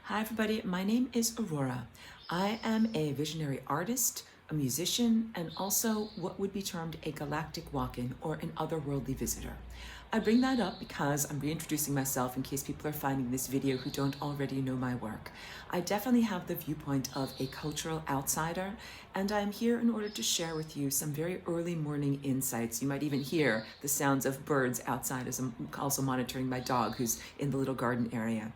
Hi everybody, my name is Aurora. I am a visionary artist, a musician, and also what would be termed a galactic walk-in or an otherworldly visitor. I bring that up because I'm reintroducing myself in case people are finding this video who don't already know my work. I definitely have the viewpoint of a cultural outsider, and I'm here in order to share with you some very early morning insights. You might even hear the sounds of birds outside as I'm also monitoring my dog who's in the little garden area.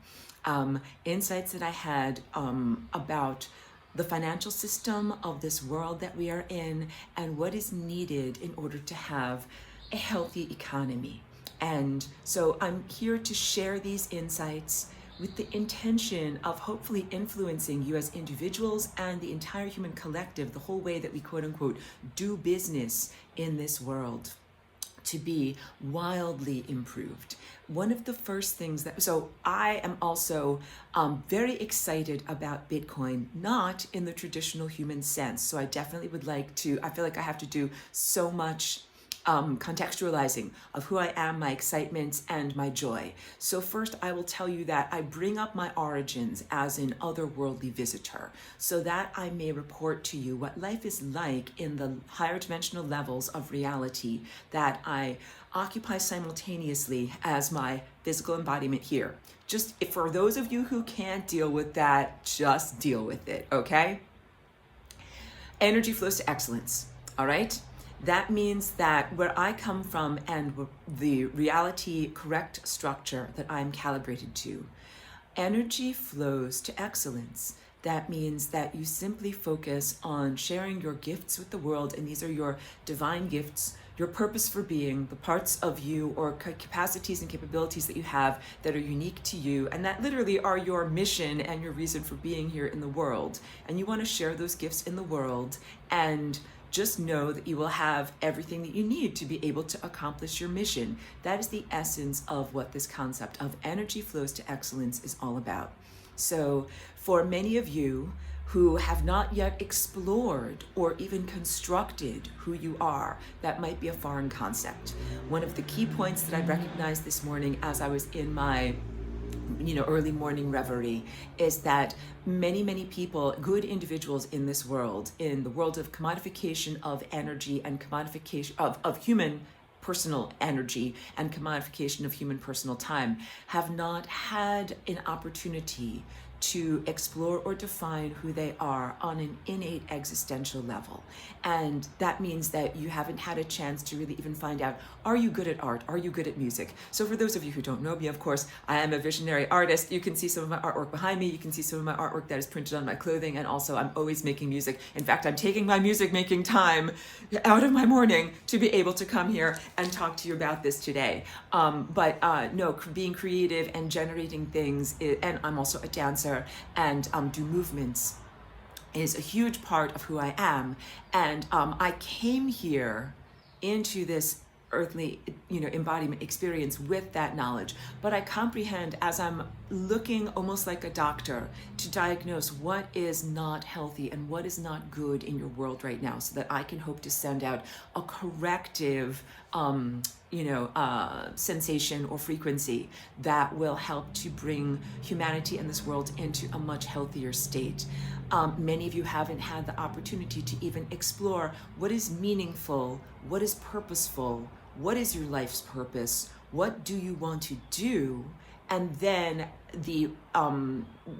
Insights that I had about the financial system of this world that we are in and what is needed in order to have a healthy economy. And so I'm here to share these insights with the intention of hopefully influencing you as individuals and the entire human collective, the whole way that we quote unquote do business in this world, to be wildly improved. One of the first things so I am also very excited about Bitcoin, not in the traditional human sense. So I definitely would like to, I feel like I have to do so much contextualizing of who I am, my excitement, and my joy. So first, I will tell you that I bring up my origins as an otherworldly visitor so that I may report to you what life is like in the higher dimensional levels of reality that I occupy simultaneously as my physical embodiment here. Just for those of you who can't deal with that, just deal with it, okay? Energy flows to excellence, all right? That means that where I come from and the reality correct structure that I'm calibrated to, energy flows to excellence. That means that you simply focus on sharing your gifts with the world, and these are your divine gifts, your purpose for being, the parts of you or capacities and capabilities that you have that are unique to you, and that literally are your mission and your reason for being here in the world. And you want to share those gifts in the world, and just know that you will have everything that you need to be able to accomplish your mission. That is the essence of what this concept of energy flows to excellence is all about. So for many of you who have not yet explored or even constructed who you are, that might be a foreign concept. One of the key points that I recognized this morning as I was in my early morning reverie is that many people, good individuals in this world, in the world of commodification of energy and commodification of human personal energy and commodification of human personal time, have not had an opportunity to explore or define who they are on an innate existential level. And that means that you haven't had a chance to really even find out, are you good at art? Are you good at music? So for those of you who don't know me, of course, I am a visionary artist. You can see some of my artwork behind me. You can see some of my artwork that is printed on my clothing. And also I'm always making music. In fact, I'm taking my music making time out of my morning to be able to come here and talk to you about this today. No, being creative and generating things, and I'm also a dancer and do movements, is a huge part of who I am. And I came here into this earthly embodiment experience with that knowledge, but I comprehend as I'm looking almost like a doctor to diagnose what is not healthy and what is not good in your world right now, so that I can hope to send out a corrective sensation or frequency that will help to bring humanity and this world into a much healthier state. Many of you haven't had the opportunity to even explore what is meaningful, what is purposeful, what is your life's purpose, what do you want to do, and then the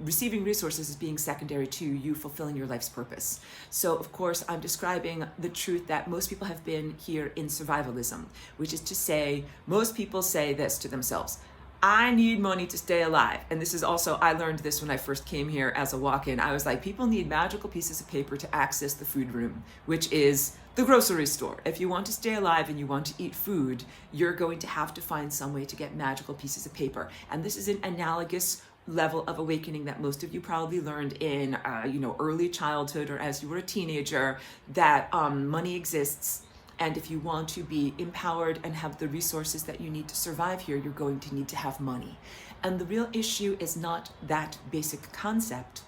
receiving resources is being secondary to you fulfilling your life's purpose. So of course I'm describing the truth that most people have been here in survivalism, which is to say, most people say this to themselves: I need money to stay alive. And this is also, I learned this when I first came here as a walk-in. I was like, people need magical pieces of paper to access the food room, which is the grocery store. If you want to stay alive and you want to eat food, you're going to have to find some way to get magical pieces of paper. And this is an analogous level of awakening that most of you probably learned in early childhood or as you were a teenager, that money exists. And if you want to be empowered and have the resources that you need to survive here, you're going to need to have money. And the real issue is not that basic concept.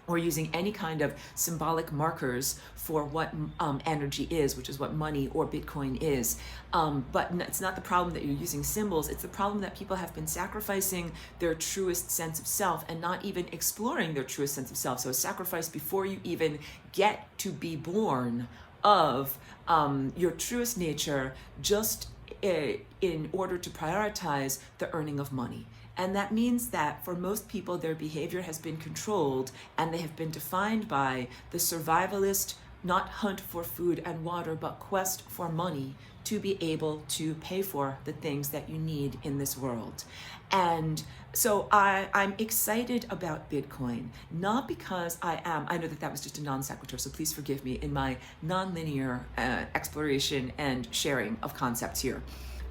or using any kind of symbolic markers for what energy is, which is what money or Bitcoin is. But it's not the problem that you're using symbols, it's the problem that people have been sacrificing their truest sense of self and not even exploring their truest sense of self. So a sacrifice before you even get to be born of your truest nature, just in order to prioritize the earning of money. And that means that for most people, their behavior has been controlled and they have been defined by the survivalist, not hunt for food and water, but quest for money to be able to pay for the things that you need in this world. And so I'm excited about Bitcoin, not because I know that was just a non sequitur, so please forgive me in my non-linear exploration and sharing of concepts here.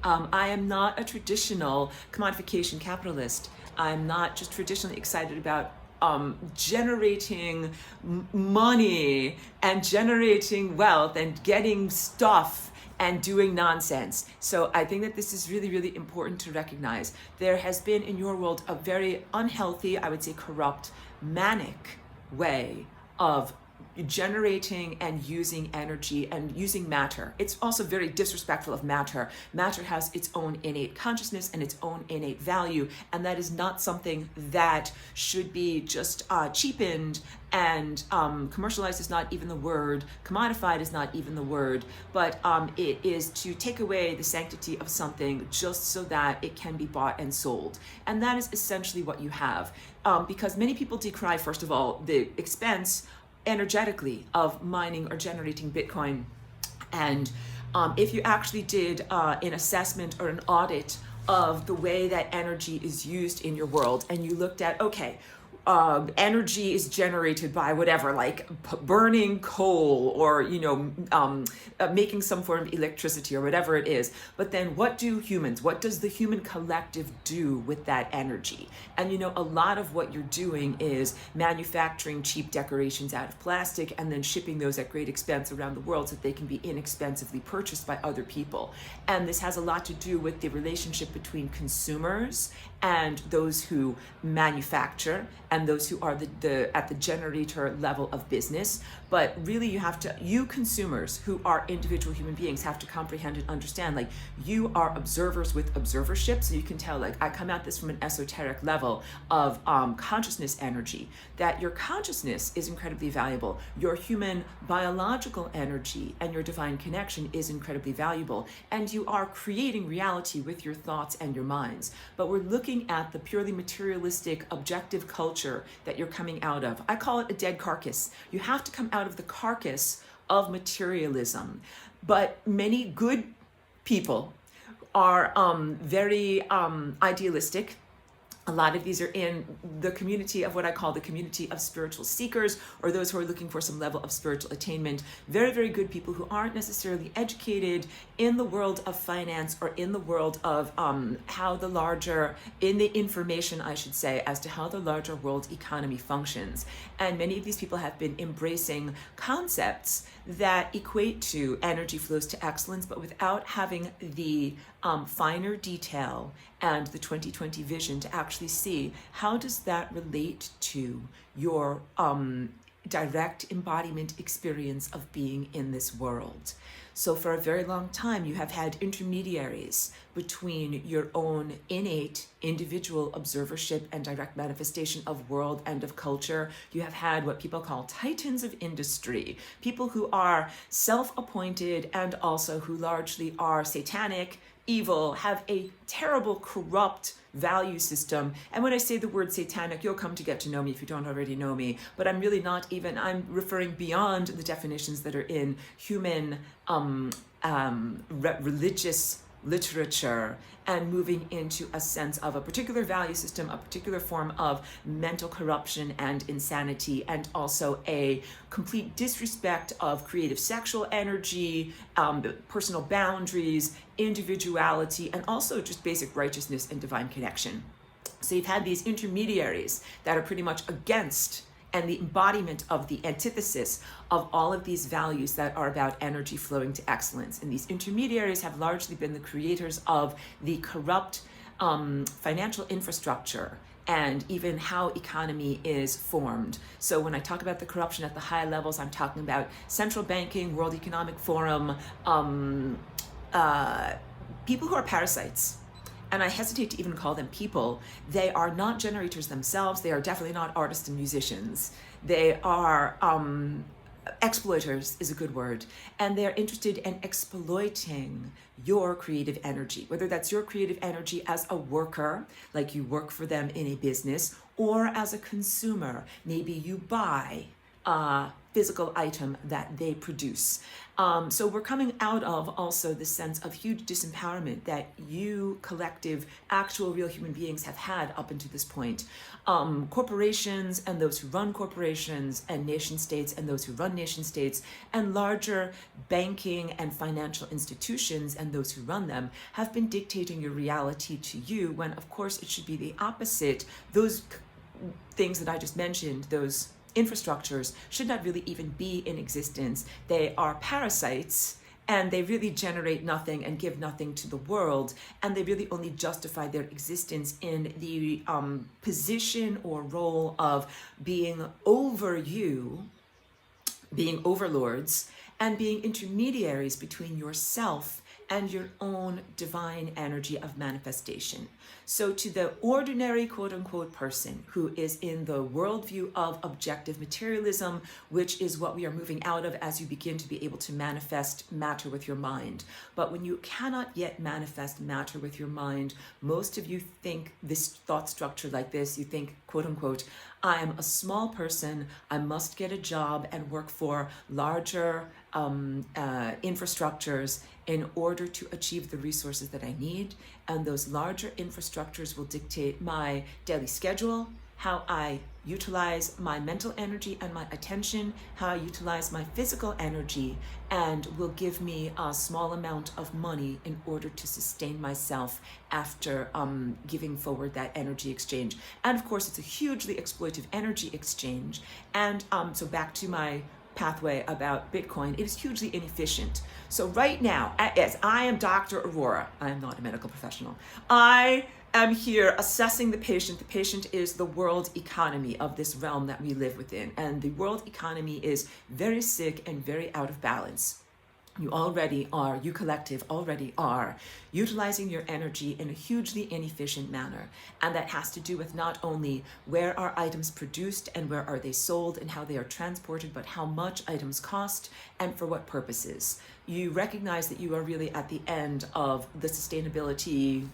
I am not a traditional commodification capitalist. I'm not just traditionally excited about generating money and generating wealth and getting stuff and doing nonsense. So I think that this is really, really important to recognize. There has been in your world a very unhealthy, I would say corrupt, manic way of generating and using energy and using matter. It's also very disrespectful of matter. Matter has its own innate consciousness and its own innate value, and that is not something that should be just cheapened and commercialized is not even the word, commodified is not even the word, but it is to take away the sanctity of something just so that it can be bought and sold. And that is essentially what you have. Because many people decry, first of all, the expense energetically of mining or generating Bitcoin. And if you actually did an assessment or an audit of the way that energy is used in your world, and you looked at, okay, energy is generated by whatever, like burning coal or, making some form of electricity or whatever it is. But then what does the human collective do with that energy? And, a lot of what you're doing is manufacturing cheap decorations out of plastic and then shipping those at great expense around the world so that they can be inexpensively purchased by other people. And this has a lot to do with the relationship between consumers and those who manufacture and those who are at the generator level of business. But really you consumers who are individual human beings have to comprehend and understand, like, you are observers with observership. So you can tell, like, I come at this from an esoteric level of consciousness energy, that your consciousness is incredibly valuable. Your human biological energy and your divine connection is incredibly valuable. And you are creating reality with your thoughts and your minds. But we're looking at the purely materialistic, objective culture that you're coming out of. I call it a dead carcass. You have to come out of the carcass of materialism. But many good people are very idealistic. A lot of these are in the community of what I call the community of spiritual seekers, or those who are looking for some level of spiritual attainment. Very, very good people who aren't necessarily educated in the world of finance or in the world of in the information, I should say, as to how the larger world economy functions. And many of these people have been embracing concepts that equate to energy flows to excellence, but without having the finer detail and the 2020 vision to actually see how does that relate to your direct embodiment experience of being in this world. So for a very long time, you have had intermediaries between your own innate individual observership and direct manifestation of world and of culture. You have had what people call titans of industry, people who are self-appointed and also who largely are satanic, evil, have a terrible, corrupt value system. And when I say the word satanic, you'll come to get to know me if you don't already know me, but I'm really not even, I'm referring beyond the definitions that are in human religious literature and moving into a sense of a particular value system, a particular form of mental corruption and insanity, and also a complete disrespect of creative sexual energy, personal boundaries, individuality, and also just basic righteousness and divine connection. So you've had these intermediaries that are pretty much against and the embodiment of the antithesis of all of these values that are about energy flowing to excellence. And these intermediaries have largely been the creators of the corrupt financial infrastructure and even how economy is formed. So when I talk about the corruption at the high levels, I'm talking about central banking, World Economic Forum, people who are parasites. And I hesitate to even call them people. They are not generators themselves. They are definitely not artists and musicians. They are exploiters is a good word. And they're interested in exploiting your creative energy, whether that's your creative energy as a worker, like you work for them in a business, or as a consumer. Maybe you buy a physical item that they produce. So we're coming out of also the sense of huge disempowerment that you collective, actual real human beings have had up until this point. Corporations and those who run corporations, and nation states and those who run nation states, and larger banking and financial institutions and those who run them have been dictating your reality to you, when of course it should be the opposite. Those things that I just mentioned, those infrastructures, should not really even be in existence. They are parasites, and they really generate nothing and give nothing to the world, and they really only justify their existence in the position or role of being over you, being overlords, and being intermediaries between yourself and your own divine energy of manifestation. So to the ordinary quote-unquote person who is in the worldview of objective materialism, which is what we are moving out of as you begin to be able to manifest matter with your mind. But when you cannot yet manifest matter with your mind, most of you think this thought structure like this. You think, quote-unquote, I am a small person, I must get a job and work for larger infrastructures in order to achieve the resources that I need. And those larger infrastructures will dictate my daily schedule, how I utilize my mental energy and my attention, how I utilize my physical energy, and will give me a small amount of money in order to sustain myself after giving forward that energy exchange. And of course, it's a hugely exploitive energy exchange. And so back to my pathway about Bitcoin, it is hugely inefficient. So right now, as I am Dr. Aurora, I am not a medical professional. I am here assessing the patient. The patient is the world economy of this realm that we live within. And the world economy is very sick and very out of balance. You collective already are utilizing your energy in a hugely inefficient manner. And that has to do with not only where are items produced and where are they sold and how they are transported, but how much items cost and for what purposes. You recognize that you are really at the end of the sustainability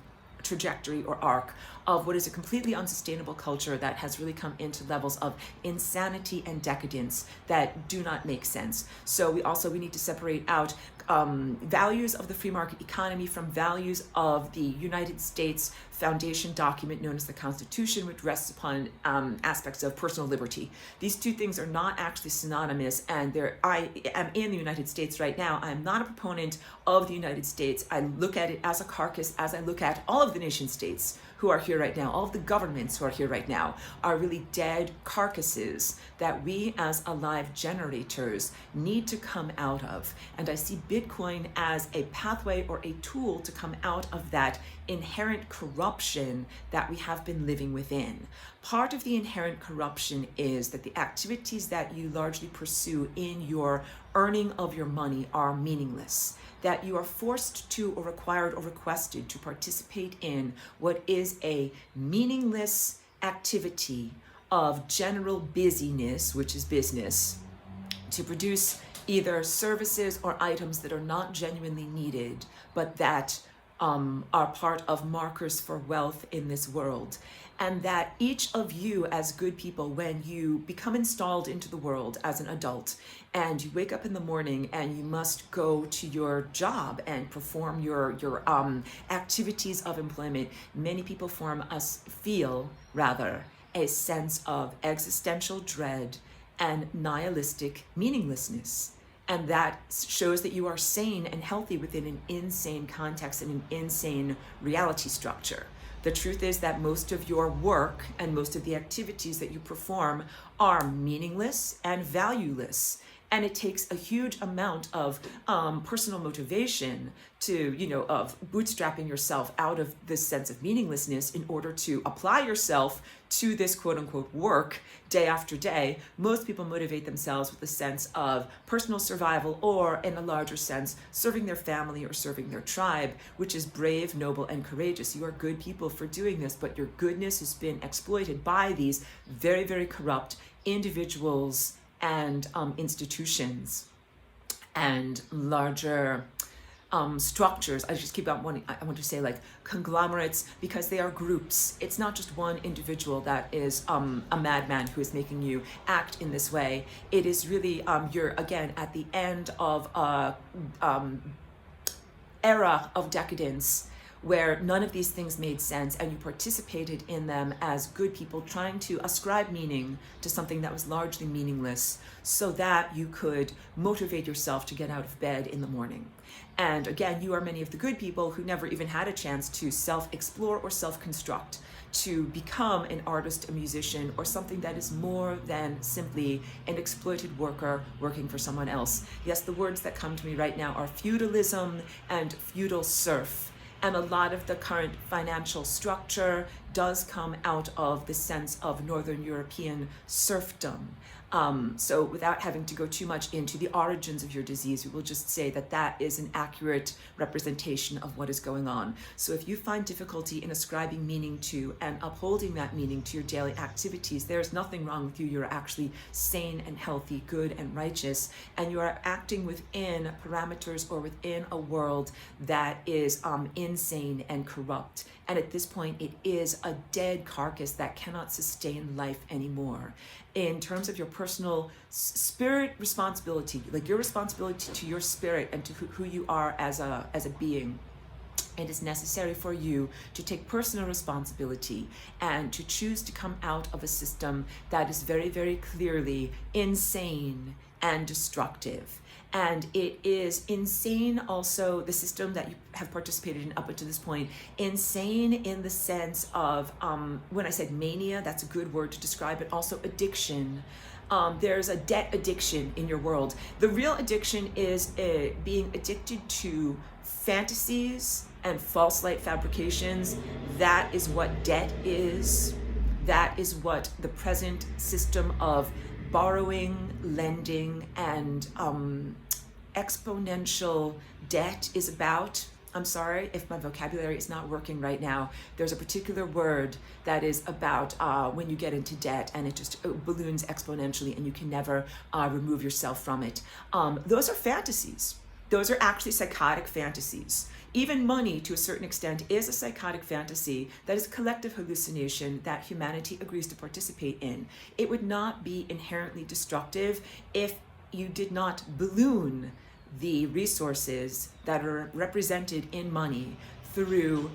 trajectory or arc of what is a completely unsustainable culture that has really come into levels of insanity and decadence that do not make sense. So we need to separate out values of the free market economy from values of the United States foundation document known as the Constitution, which rests upon aspects of personal liberty. These two things are not actually synonymous, and I am in the United States right now. I'm not a proponent of the United States. I look at it as a carcass, as I look at all of the nation states who are here right now. All of the governments who are here right now are really dead carcasses that we as alive generators need to come out of. And I see Bitcoin as a pathway or a tool to come out of that inherent corruption that we have been living within. Part of the inherent corruption is that the activities that you largely pursue in your earning of your money are meaningless, that you are forced to or required or requested to participate in what is a meaningless activity of general busyness, which is business, to produce either services or items that are not genuinely needed, but that are part of markers for wealth in this world. And that each of you as good people, when you become installed into the world as an adult and you wake up in the morning and you must go to your job and perform your activities of employment, many people feel a sense of existential dread and nihilistic meaninglessness. And that shows that you are sane and healthy within an insane context and an insane reality structure. The truth is that most of your work and most of the activities that you perform are meaningless and valueless. And it takes a huge amount of personal motivation to, of bootstrapping yourself out of this sense of meaninglessness in order to apply yourself to this quote unquote work day after day. Most people motivate themselves with a sense of personal survival, or in a larger sense, serving their family or serving their tribe, which is brave, noble, and courageous. You are good people for doing this, but your goodness has been exploited by these very, very corrupt individuals and institutions and larger structures. I just keep on wanting, I want to say like conglomerates, because they are groups. It's not just one individual that is a madman who is making you act in this way. It is really, you're again at the end of a era of decadence where none of these things made sense, and you participated in them as good people trying to ascribe meaning to something that was largely meaningless so that you could motivate yourself to get out of bed in the morning. And again, you are many of the good people who never even had a chance to self-explore or self-construct, to become an artist, a musician, or something that is more than simply an exploited worker working for someone else. Yes, the words that come to me right now are feudalism and feudal serf. And a lot of the current financial structure does come out of the sense of Northern European serfdom. So without having to go too much into the origins of your disease, we will just say that that is an accurate representation of what is going on. So if you find difficulty in ascribing meaning to and upholding that meaning to your daily activities, there's nothing wrong with you. You're actually sane and healthy, good and righteous, and you are acting within parameters or within a world that is insane and corrupt. And at this point, it is a dead carcass that cannot sustain life anymore. In terms of your personal spirit responsibility, like your responsibility to your spirit and to who you are as a being, it is necessary for you to take personal responsibility and to choose to come out of a system that is very, very clearly insane and destructive. And it is insane also, the system that you have participated in up until this point, insane in the sense of, when I said mania, that's a good word to describe it, also addiction. There's a debt addiction in your world. The real addiction is being addicted to fantasies and false light fabrications. That is what debt is. That is what the present system of borrowing, lending, and exponential debt is about. I'm sorry if my vocabulary is not working right now. There's a particular word that is about when you get into debt and it just balloons exponentially and you can never remove yourself from it. Those are fantasies. Those are actually psychotic fantasies. Even money, to a certain extent, is a psychotic fantasy that is a collective hallucination that humanity agrees to participate in. It would not be inherently destructive if you did not balloon the resources that are represented in money through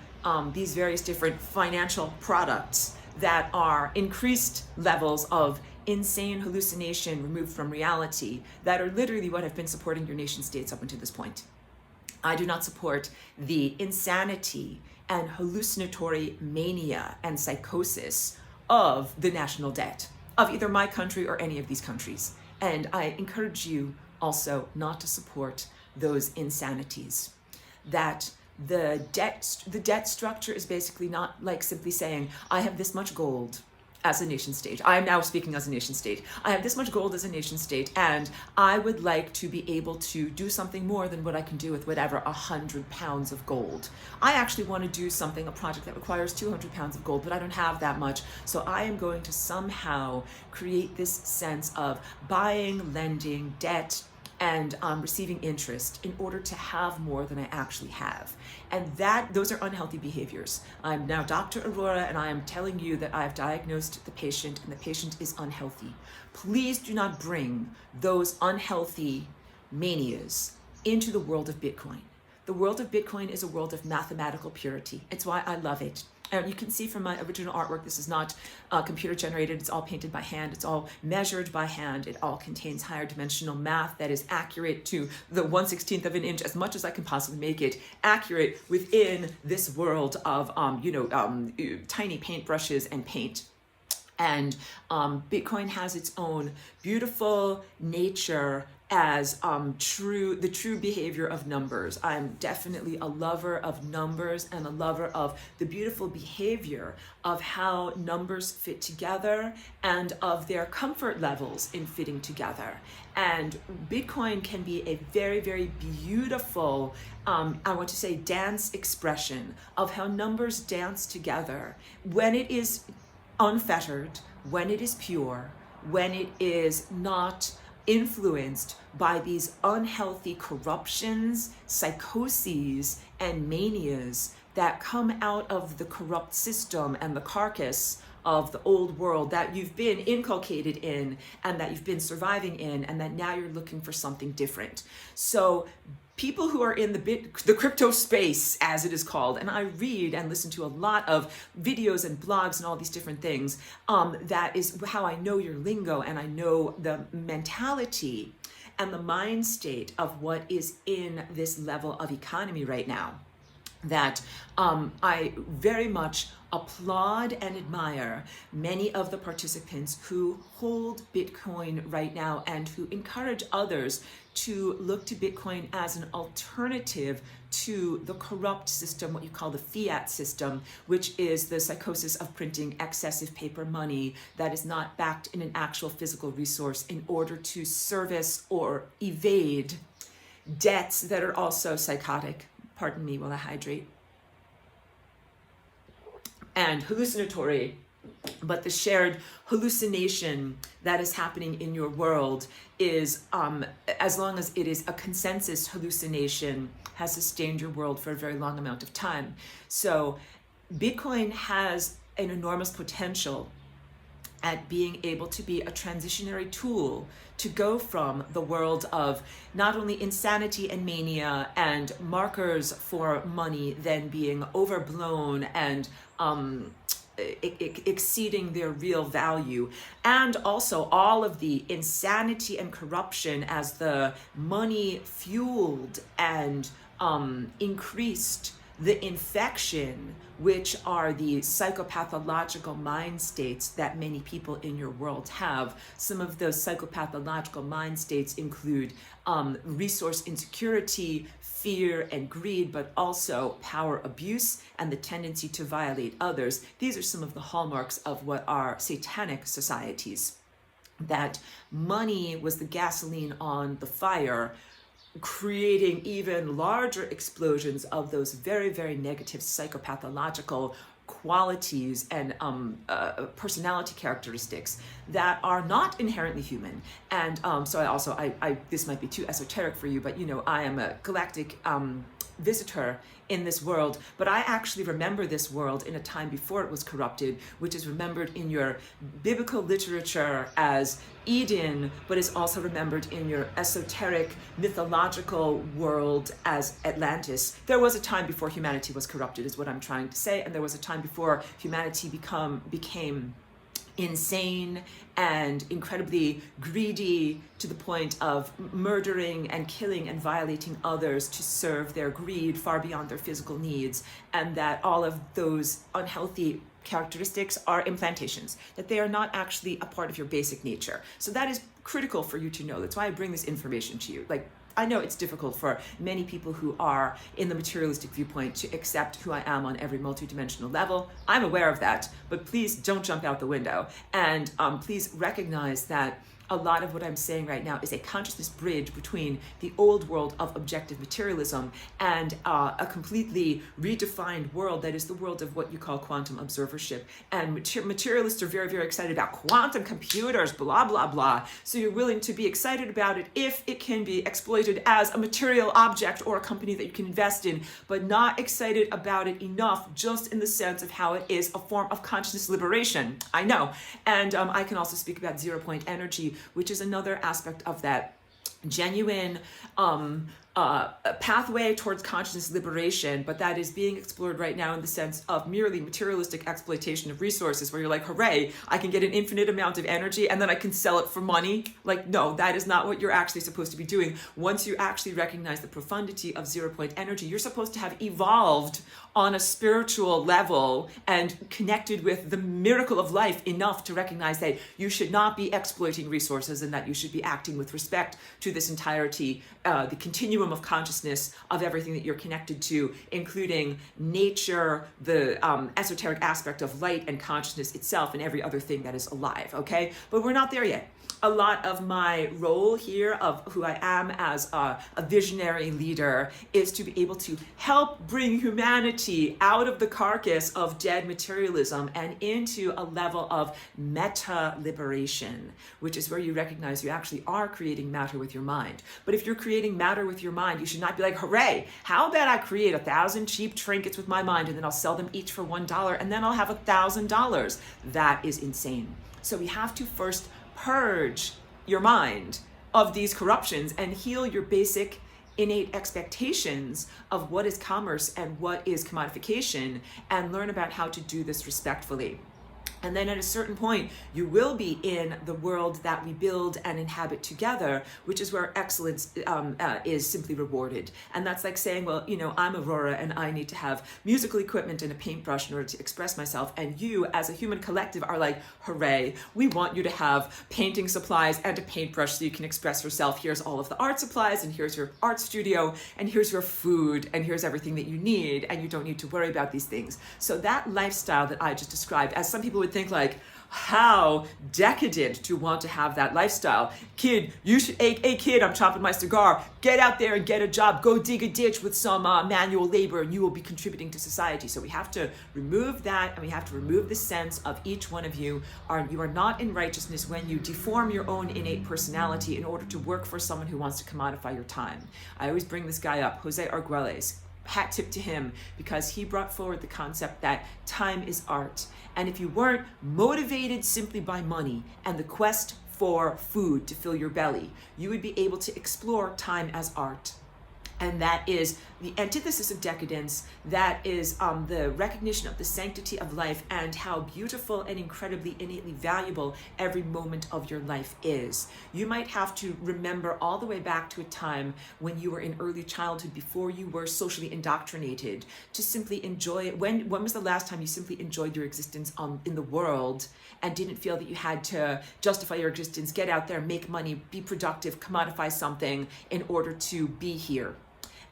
these various different financial products that are increased levels of insane hallucination removed from reality that are literally what have been supporting your nation states up until this point. I do not support the insanity and hallucinatory mania and psychosis of the national debt of either my country or any of these countries. And I encourage you also not to support those insanities. That the debt structure is basically not like simply saying, I have this much gold as a nation state. I am now speaking as a nation state. I have this much gold as a nation state, and I would like to be able to do something more than what I can do with whatever 100 pounds of gold. I actually want to do something, a project that requires 200 pounds of gold, but I don't have that much. So I am going to somehow create this sense of buying, lending, debt, and receiving interest in order to have more than I actually have. And those are unhealthy behaviors. I'm now Dr. Aurora, and I am telling you that I have diagnosed the patient, and the patient is unhealthy. Please do not bring those unhealthy manias into the world of Bitcoin. The world of Bitcoin is a world of mathematical purity. It's why I love it. And you can see from my original artwork, this is not computer generated. It's all painted by hand. It's all measured by hand. It all contains higher dimensional math that is accurate to the 1/16 of an inch, as much as I can possibly make it accurate within this world of, tiny paintbrushes and paint. And Bitcoin has its own beautiful nature as the true behavior of numbers. I'm definitely a lover of numbers and a lover of the beautiful behavior of how numbers fit together and of their comfort levels in fitting together. And Bitcoin can be a very, very beautiful, I want to say, dance expression of how numbers dance together when it is unfettered, when it is pure, when it is not influenced by these unhealthy corruptions, psychoses, and manias that come out of the corrupt system and the carcass of the old world that you've been inculcated in and that you've been surviving in, and that now you're looking for something different. So people who are in the crypto space, as it is called, and I read and listen to a lot of videos and blogs and all these different things, that is how I know your lingo, and I know the mentality and the mind state of what is in this level of economy right now, that I very much applaud and admire many of the participants who hold Bitcoin right now and who encourage others to look to Bitcoin as an alternative to the corrupt system, what you call the fiat system, which is the psychosis of printing excessive paper money that is not backed in an actual physical resource in order to service or evade debts that are also psychotic. Pardon me while I hydrate. And hallucinatory, but the shared hallucination that is happening in your world is, as long as it is a consensus hallucination, has sustained your world for a very long amount of time. So Bitcoin has an enormous potential at being able to be a transitionary tool to go from the world of not only insanity and mania and markers for money then being overblown and exceeding their real value, and also all of the insanity and corruption as the money fueled and increased the infection, which are the psychopathological mind states that many people in your world have. Some of those psychopathological mind states include resource insecurity, fear, and greed, but also power abuse and the tendency to violate others. These are some of the hallmarks of what are satanic societies. That money was the gasoline on the fire, creating even larger explosions of those very, very negative psychopathological qualities and personality characteristics that are not inherently human. And so I this might be too esoteric for you, but you know, I am a galactic visitor in this world, but I actually remember this world in a time before it was corrupted, which is remembered in your biblical literature as Eden, but is also remembered in your esoteric mythological world as Atlantis. There was a time before humanity was corrupted, is what I'm trying to say, and there was a time before humanity became insane and incredibly greedy to the point of murdering and killing and violating others to serve their greed far beyond their physical needs, and that all of those unhealthy characteristics are implantations, that they are not actually a part of your basic nature. So that is critical for you to know. That's why I bring this information to you. Like, I know it's difficult for many people who are in the materialistic viewpoint to accept who I am on every multidimensional level. I'm aware of that, but please don't jump out the window. And please recognize that a lot of what I'm saying right now is a consciousness bridge between the old world of objective materialism and a completely redefined world that is the world of what you call quantum observership. And materialists are very, very excited about quantum computers, blah, blah, blah. So you're willing to be excited about it if it can be exploited as a material object or a company that you can invest in, but not excited about it enough just in the sense of how it is a form of consciousness liberation. I know. And I can also speak about zero-point energy, which is another aspect of that genuine a pathway towards consciousness liberation, but that is being explored right now in the sense of merely materialistic exploitation of resources, where you're like, hooray, I can get an infinite amount of energy and then I can sell it for money. Like, no, that is not what you're actually supposed to be doing. Once you actually recognize the profundity of 0 point energy, you're supposed to have evolved on a spiritual level and connected with the miracle of life enough to recognize that you should not be exploiting resources and that you should be acting with respect to this entirety, the continuum of consciousness of everything that you're connected to, including nature, the esoteric aspect of light and consciousness itself, and every other thing that is alive, okay? But we're not there yet. A lot of my role here of who I am as a visionary leader is to be able to help bring humanity out of the carcass of dead materialism and into a level of meta liberation, which is where you recognize you actually are creating matter with your mind. But if you're creating matter with your mind, you should not be like, hooray, how about I create 1,000 cheap trinkets with my mind and then I'll sell them each for $1 and then I'll have $1,000. That is insane. So we have to first purge your mind of these corruptions and heal your basic innate expectations of what is commerce and what is commodification, and learn about how to do this respectfully. And then at a certain point, you will be in the world that we build and inhabit together, which is where excellence is simply rewarded. And that's like saying, well, you know, I'm Aurora and I need to have musical equipment and a paintbrush in order to express myself. And you as a human collective are like, hooray, we want you to have painting supplies and a paintbrush so you can express yourself. Here's all of the art supplies and here's your art studio and here's your food and here's everything that you need, and you don't need to worry about these things. So that lifestyle that I just described, as some people would think like, how decadent to want to have that lifestyle. Kid, you should, hey kid, I'm chopping my cigar. Get out there and get a job. Go dig a ditch with some manual labor and you will be contributing to society. So we have to remove that, and we have to remove the sense of each one of you are not in righteousness when you deform your own innate personality in order to work for someone who wants to commodify your time. I always bring this guy up, Jose Arguelles. Hat tip to him, because he brought forward the concept that time is art. And if you weren't motivated simply by money and the quest for food to fill your belly, you would be able to explore time as art. And that is the antithesis of decadence. That is the recognition of the sanctity of life and how beautiful and incredibly innately valuable every moment of your life is. You might have to remember all the way back to a time when you were in early childhood, before you were socially indoctrinated, to simply enjoy it. When was the last time you simply enjoyed your existence in the world and didn't feel that you had to justify your existence, get out there, make money, be productive, commodify something in order to be here?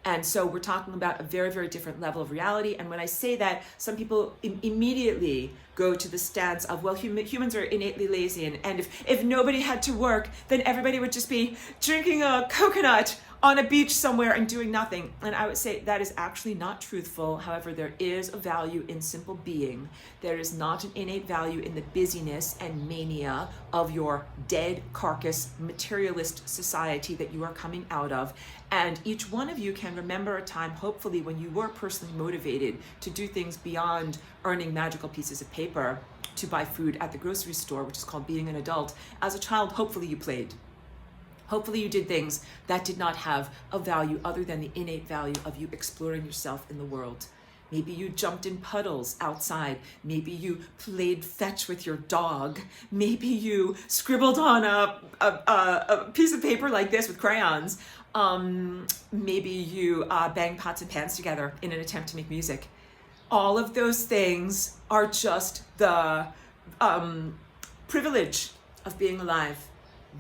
And so we're talking about a very, very different level of reality. And when I say that, some people immediately go to the stance of, well, humans are innately lazy, and if nobody had to work, then everybody would just be drinking a coconut on a beach somewhere and doing nothing. And I would say that is actually not truthful. However, there is a value in simple being. There is not an innate value in the busyness and mania of your dead carcass materialist society that you are coming out of. And each one of you can remember a time, hopefully, when you were personally motivated to do things beyond earning magical pieces of paper to buy food at the grocery store, which is called being an adult. As a child, hopefully you played. Hopefully you did things that did not have a value other than the innate value of you exploring yourself in the world. Maybe you jumped in puddles outside. Maybe you played fetch with your dog. Maybe you scribbled on a piece of paper like this with crayons. Maybe you banged pots and pans together in an attempt to make music. All of those things are just the privilege of being alive.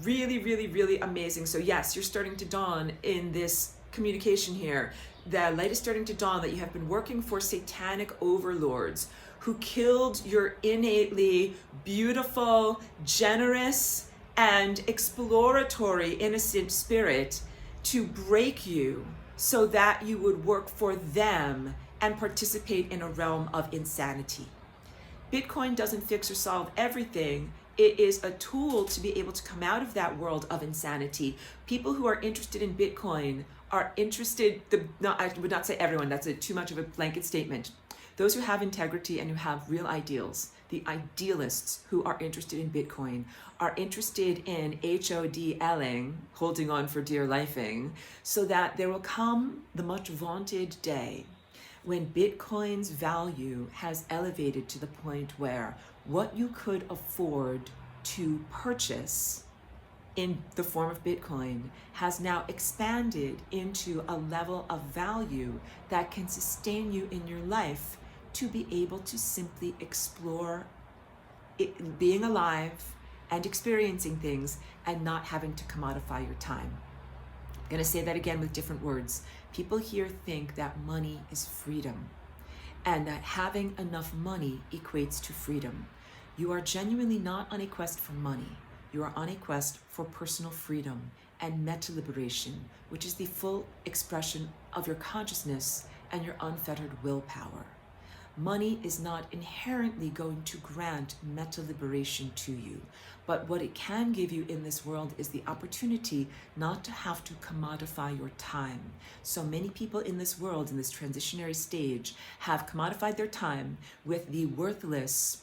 Really, really, really amazing. So yes, you're starting to dawn in this communication here. The light is starting to dawn that you have been working for satanic overlords who killed your innately beautiful, generous, and exploratory innocent spirit to break you so that you would work for them and participate in a realm of insanity. Bitcoin doesn't fix or solve everything. It is a tool to be able to come out of that world of insanity. People who are interested in Bitcoin are interested, I would not say everyone, that's too much of a blanket statement. Those who have integrity and who have real ideals, the idealists who are interested in Bitcoin, are interested in HODLing, holding on for dear lifing, so that there will come the much vaunted day when Bitcoin's value has elevated to the point where what you could afford to purchase in the form of Bitcoin has now expanded into a level of value that can sustain you in your life to be able to simply explore it, being alive and experiencing things and not having to commodify your time. I'm going to say that again with different words. People here think that money is freedom and that having enough money equates to freedom. You are genuinely not on a quest for money. You are on a quest for personal freedom and meta liberation, which is the full expression of your consciousness and your unfettered willpower. Money is not inherently going to grant meta liberation to you, but what it can give you in this world is the opportunity not to have to commodify your time. So many people in this world, in this transitionary stage, have commodified their time with the worthless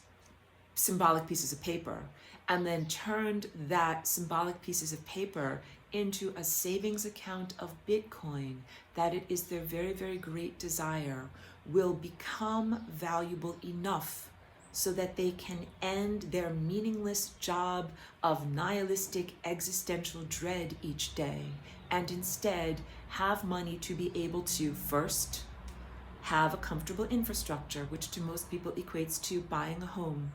symbolic pieces of paper, and then turned that symbolic pieces of paper into a savings account of Bitcoin that it is their very, very great desire will become valuable enough so that they can end their meaningless job of nihilistic existential dread each day and instead have money to be able to first have a comfortable infrastructure, which to most people equates to buying a home.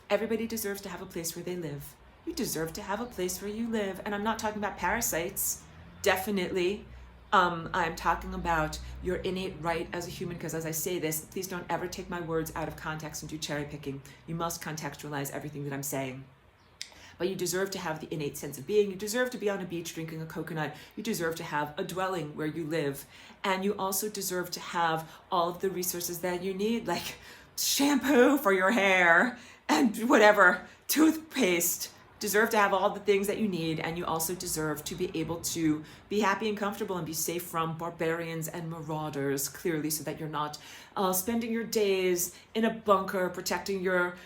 Everybody deserves to have a place where they live. You deserve to have a place where you live. And I'm not talking about parasites, definitely. I'm talking about your innate right as a human, because as I say this, please don't ever take my words out of context and do cherry picking. You must contextualize everything that I'm saying. But you deserve to have the innate sense of being. You deserve to be on a beach drinking a coconut. You deserve to have a dwelling where you live. And you also deserve to have all of the resources that you need, like shampoo for your hair and whatever, toothpaste. Deserve to have all the things that you need, and you also deserve to be able to be happy and comfortable and be safe from barbarians and marauders, clearly, so that you're not spending your days in a bunker protecting your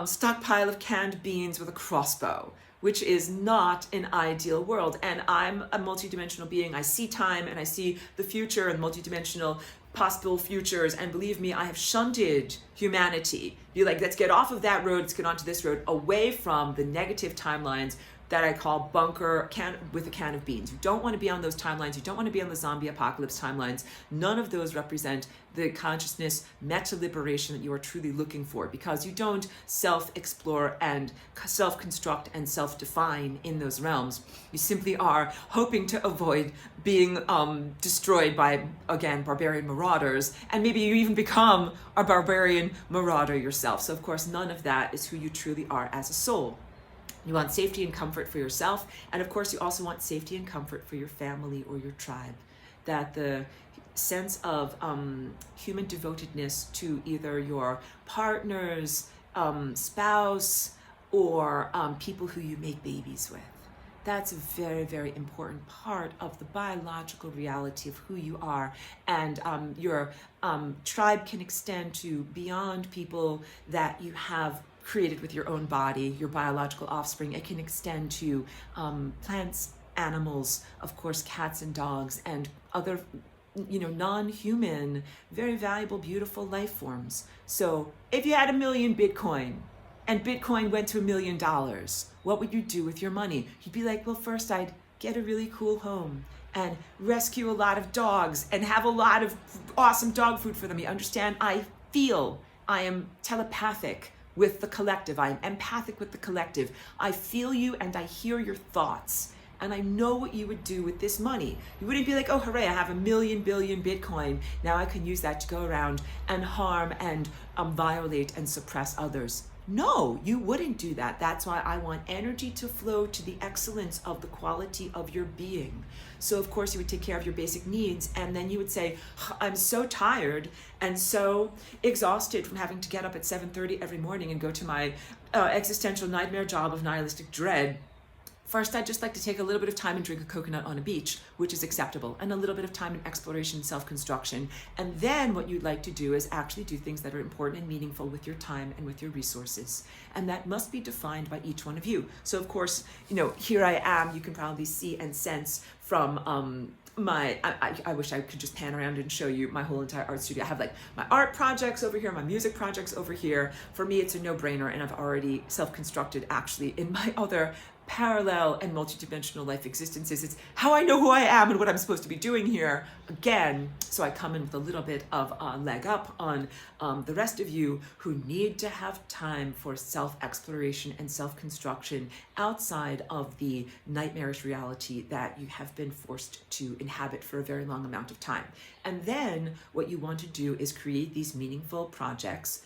stockpile of canned beans with a crossbow, which is not an ideal world. And I'm a multidimensional being. I see time and I see the future and multidimensional possible futures, and believe me, I have shunted humanity. Be like, let's get off of that road, let's get onto this road, away from the negative timelines that I call bunker can with a can of beans. You don't want to be on those timelines. You don't want to be on the zombie apocalypse timelines. None of those represent the consciousness meta liberation that you are truly looking for, because you don't self-explore and self-construct and self-define in those realms. You simply are hoping to avoid being destroyed by, again, barbarian marauders, and maybe you even become a barbarian marauder yourself. So of course, none of that is who you truly are as a soul. You want safety and comfort for yourself, and of course you also want safety and comfort for your family or your tribe. That the sense of human devotedness to either your partner's spouse or people who you make babies with. That's a very, very important part of the biological reality of who you are. And your tribe can extend to beyond people that you have created with your own body, your biological offspring. It can extend to plants, animals, of course, cats and dogs, and other, non-human, very valuable, beautiful life forms. So if you had 1 million Bitcoin and Bitcoin went to $1 million, what would you do with your money? You'd be like, well, first I'd get a really cool home and rescue a lot of dogs and have a lot of awesome dog food for them. You understand? I am telepathic with the collective. I am empathic with the collective. I feel you and I hear your thoughts. And I know what you would do with this money. You wouldn't be like, oh, hooray, I have 1 million billion Bitcoin. Now I can use that to go around and harm and violate and suppress others. No, you wouldn't do that. That's why I want energy to flow to the excellence of the quality of your being. So of course you would take care of your basic needs, and then you would say, I'm so tired and so exhausted from having to get up at 7:30 every morning and go to my existential nightmare job of nihilistic dread First, I'd just like to take a little bit of time and drink a coconut on a beach, which is acceptable, and a little bit of time in exploration and self-construction. And then what you'd like to do is actually do things that are important and meaningful with your time and with your resources. And that must be defined by each one of you. So of course, here I am, you can probably see and sense from I wish I could just pan around and show you my whole entire art studio. I have like my art projects over here, my music projects over here. For me, it's a no-brainer, and I've already self-constructed actually in my other parallel and multidimensional life existences. It's how I know who I am and what I'm supposed to be doing here again. So I come in with a little bit of a leg up on the rest of you who need to have time for self-exploration and self-construction outside of the nightmarish reality that you have been forced to inhabit for a very long amount of time. And then what you want to do is create these meaningful projects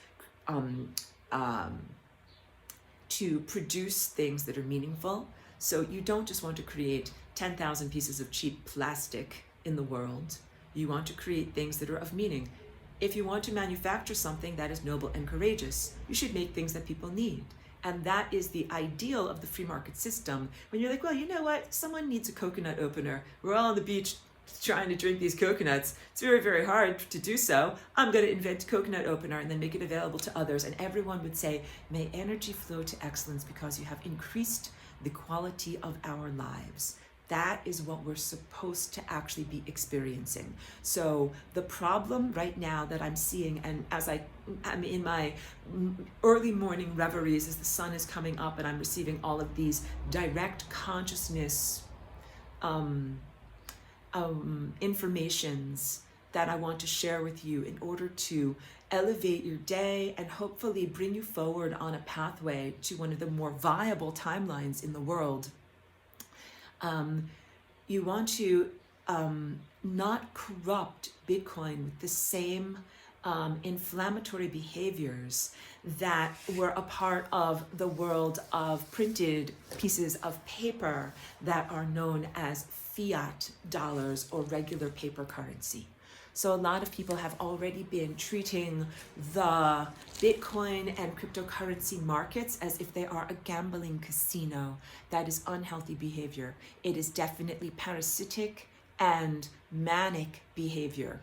to produce things that are meaningful. So you don't just want to create 10,000 pieces of cheap plastic in the world. You want to create things that are of meaning. If you want to manufacture something that is noble and courageous, you should make things that people need. And that is the ideal of the free market system. When you're like, well, you know what? Someone needs a coconut opener. We're all on the beach trying to drink these coconuts. It's very, very hard to do so. I'm going to invent a coconut opener and then make it available to others. And everyone would say, may energy flow to excellence because you have increased the quality of our lives. That is what we're supposed to actually be experiencing. So the problem right now that I'm seeing, and as I'm in my early morning reveries as the sun is coming up and I'm receiving all of these direct consciousness informations that I want to share with you in order to elevate your day and hopefully bring you forward on a pathway to one of the more viable timelines in the world. You want to not corrupt Bitcoin with the same inflammatory behaviors that were a part of the world of printed pieces of paper that are known as fiat dollars or regular paper currency. So a lot of people have already been treating the Bitcoin and cryptocurrency markets as if they are a gambling casino. That is unhealthy behavior. It is definitely parasitic and manic behavior.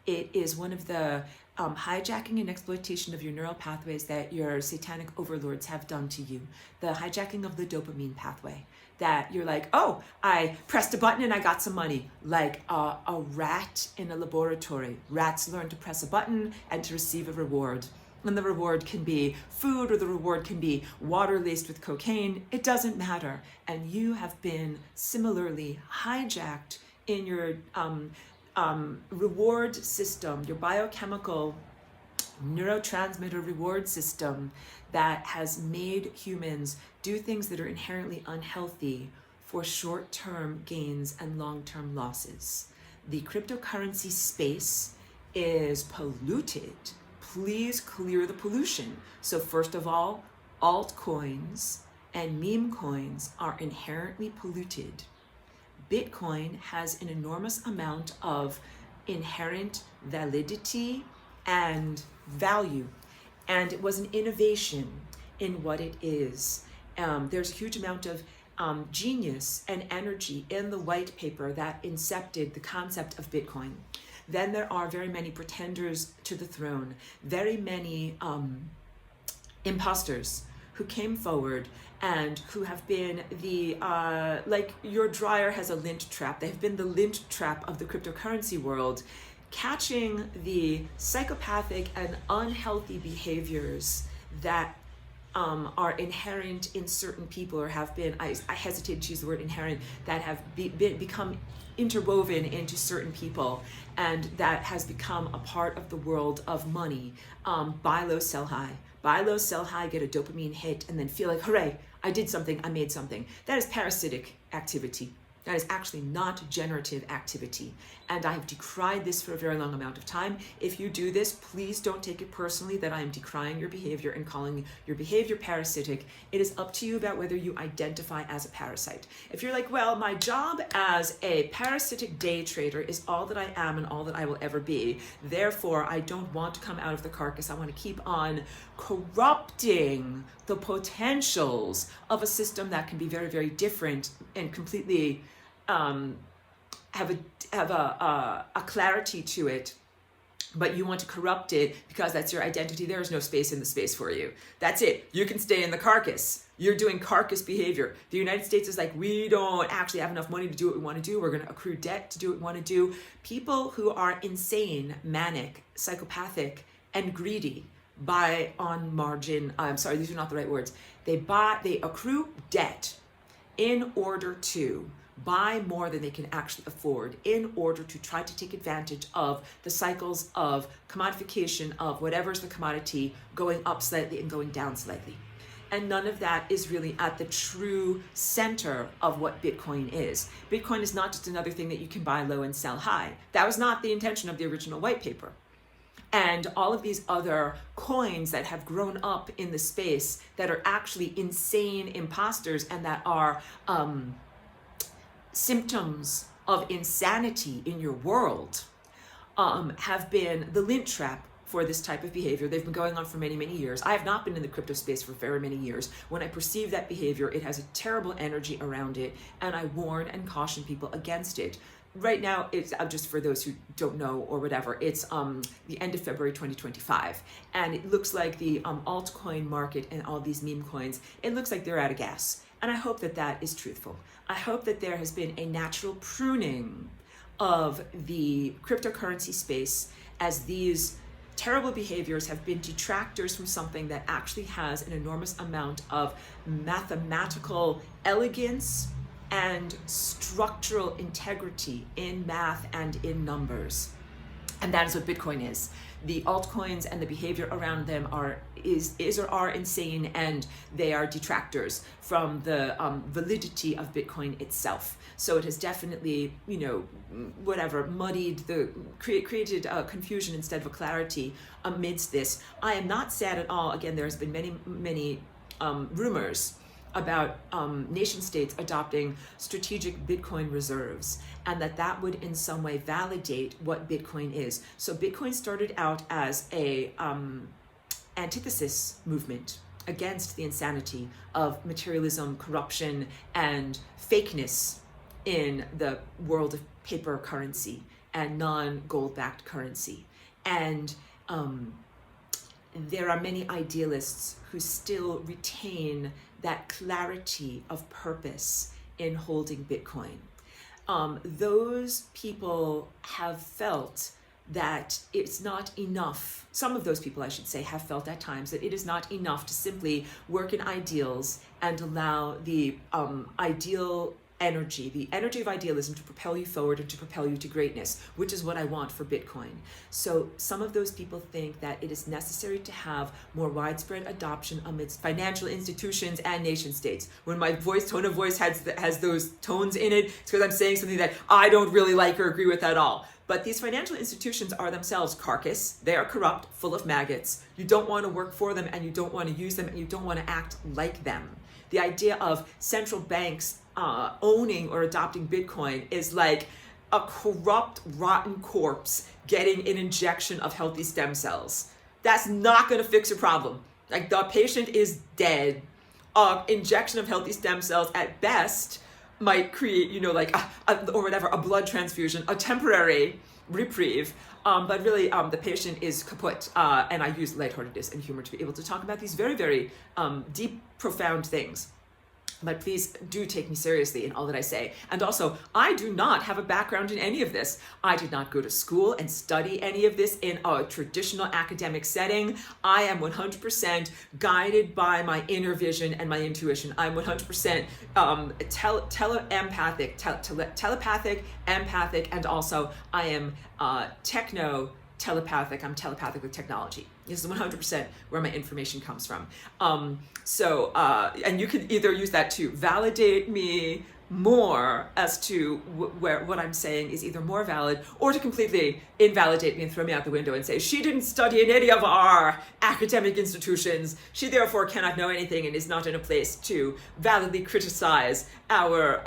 It is one of the hijacking and exploitation of your neural pathways that your satanic overlords have done to you. The hijacking of the dopamine pathway. That you're like, oh, I pressed a button and I got some money. Like a rat in a laboratory. Rats learn to press a button and to receive a reward. And the reward can be food or the reward can be water laced with cocaine. It doesn't matter. And you have been similarly hijacked in your reward system, your biochemical neurotransmitter reward system that has made humans do things that are inherently unhealthy for short-term gains and long-term losses. The cryptocurrency space is polluted. Please clear the pollution. So first of all, altcoins and meme coins are inherently polluted. Bitcoin has an enormous amount of inherent validity and value, and it was an innovation in what it is. There's a huge amount of genius and energy in the white paper that incepted the concept of Bitcoin. Then there are very many pretenders to the throne, very many imposters who came forward and who have been the, like your dryer has a lint trap. They've been the lint trap of the cryptocurrency world, catching the psychopathic and unhealthy behaviors that are inherent in certain people or have been, I hesitate to use the word inherent, that have become interwoven into certain people and that has become a part of the world of money. Buy low, sell high. Buy low, sell high, get a dopamine hit, and then feel like, hooray, I did something, I made something. That is parasitic activity. That is actually not generative activity. And I have decried this for a very long amount of time. If you do this, please don't take it personally that I am decrying your behavior and calling your behavior parasitic. It is up to you about whether you identify as a parasite. If you're like, well, my job as a parasitic day trader is all that I am and all that I will ever be. Therefore, I don't want to come out of the carcass. I want to keep on corrupting the potentials of a system that can be very, very different and completely have a clarity to it, but you want to corrupt it because that's your identity. There is no space in the space for you. That's it. You can stay in the carcass. You're doing carcass behavior. The United States is like, we don't actually have enough money to do what we want to do. We're going to accrue debt to do what we want to do. People who are insane, manic, psychopathic, and greedy buy on margin. I'm sorry, these are not the right words. They accrue debt in order to buy more than they can actually afford, in order to try to take advantage of the cycles of commodification of whatever's the commodity going up slightly and going down slightly. And none of that is really at the true center of what Bitcoin is. Bitcoin is not just another thing that you can buy low and sell high. That was not the intention of the original white paper. And all of these other coins that have grown up in the space that are actually insane imposters and that are symptoms of insanity in your world have been the lint trap for this type of behavior. They've been going on for many, many years. I have not been in the crypto space for very many years. When I perceive that behavior, it has a terrible energy around it, and I warn and caution people against it. Right now, it's just for those who don't know or whatever, it's the end of February 2025, and it looks like the altcoin market and all these meme coins, it looks like they're out of gas. And I hope that that is truthful. I hope that there has been a natural pruning of the cryptocurrency space as these terrible behaviors have been detractors from something that actually has an enormous amount of mathematical elegance and structural integrity in math and in numbers. And that is what Bitcoin is. The altcoins and the behavior around them are insane, and they are detractors from the validity of Bitcoin itself. So it has definitely, muddied created confusion instead of a clarity amidst this. I am not sad at all. Again, there's been many rumors about nation states adopting strategic Bitcoin reserves, and that would in some way validate what Bitcoin is. So Bitcoin started out as a antithesis movement against the insanity of materialism, corruption, and fakeness in the world of paper currency and non-gold-backed currency. And there are many idealists who still retain that clarity of purpose in holding Bitcoin. Those people have felt that it's not enough. Some of those people, I should say, have felt at times that it is not enough to simply work in ideals and allow the energy of idealism to propel you forward and to propel you to greatness, which is what I want for Bitcoin. So some of those people think that it is necessary to have more widespread adoption amidst financial institutions and nation states. When my tone of voice has those tones in it, it's because I'm saying something that I don't really like or agree with at all. But these financial institutions are themselves Carcass. They are corrupt, full of maggots. You don't want to work for them, and you don't want to use them, and you don't want to act like them. The idea of central banks owning or adopting Bitcoin is like a corrupt, rotten corpse getting an injection of healthy stem cells. That's not going to fix your problem. Like, the patient is dead. Injection of healthy stem cells at best might create, a blood transfusion, a temporary reprieve. But really, the patient is kaput. And I use lightheartedness and humor to be able to talk about these very, very deep, profound things. But please do take me seriously in all that I say. And also, I do not have a background in any of this. I did not go to school and study any of this in a traditional academic setting. I am 100% guided by my inner vision and my intuition. I'm 100% telepathic, empathic, and also I am techno-telepathic. I'm telepathic with technology. This is 100% where my information comes from. And you can either use that to validate me more as to where what I'm saying is either more valid, or to completely invalidate me and throw me out the window and say, she didn't study in any of our academic institutions. She therefore cannot know anything and is not in a place to validly criticize our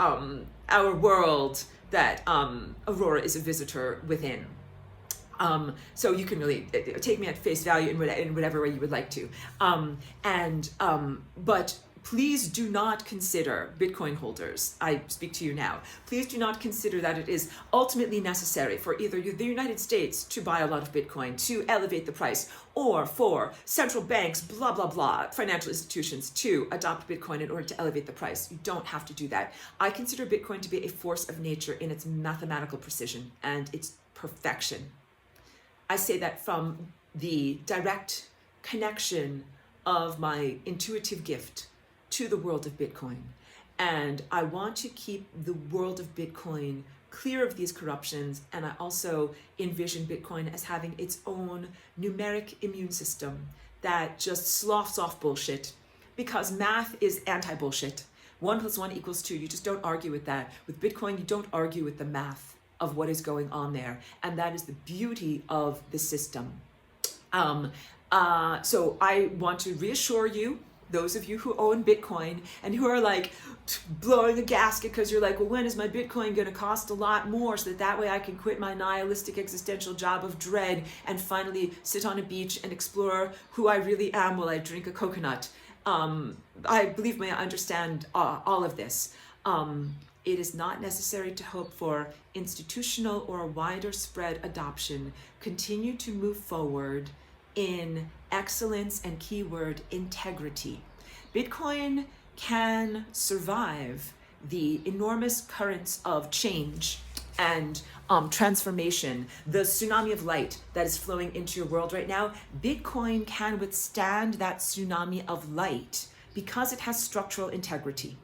world that Aurora is a visitor within. So you can really take me at face value in whatever way you would like to. But please do not consider, Bitcoin holders, I speak to you now, please do not consider that it is ultimately necessary for either the United States to buy a lot of Bitcoin to elevate the price, or for central banks, blah, blah, blah, financial institutions to adopt Bitcoin in order to elevate the price. You don't have to do that. I consider Bitcoin to be a force of nature in its mathematical precision and its perfection. I say that from the direct connection of my intuitive gift to the world of Bitcoin. And I want to keep the world of Bitcoin clear of these corruptions. And I also envision Bitcoin as having its own numeric immune system that just sloughs off bullshit, because math is anti-bullshit. 1 + 1 = 2. You just don't argue with that. With Bitcoin, you don't argue with the math of what is going on there. And that is the beauty of the system. So I want to reassure you, those of you who own Bitcoin and who are like blowing a gasket because you're like, well, when is my Bitcoin going to cost a lot more so that way I can quit my nihilistic existential job of dread and finally sit on a beach and explore who I really am while I drink a coconut. Believe me, I understand all of this. It is not necessary to hope for institutional or wider spread adoption. Continue to move forward in excellence and keyword integrity. Bitcoin can survive the enormous currents of change and transformation, the tsunami of light that is flowing into your world right now. Bitcoin can withstand that tsunami of light because it has structural integrity.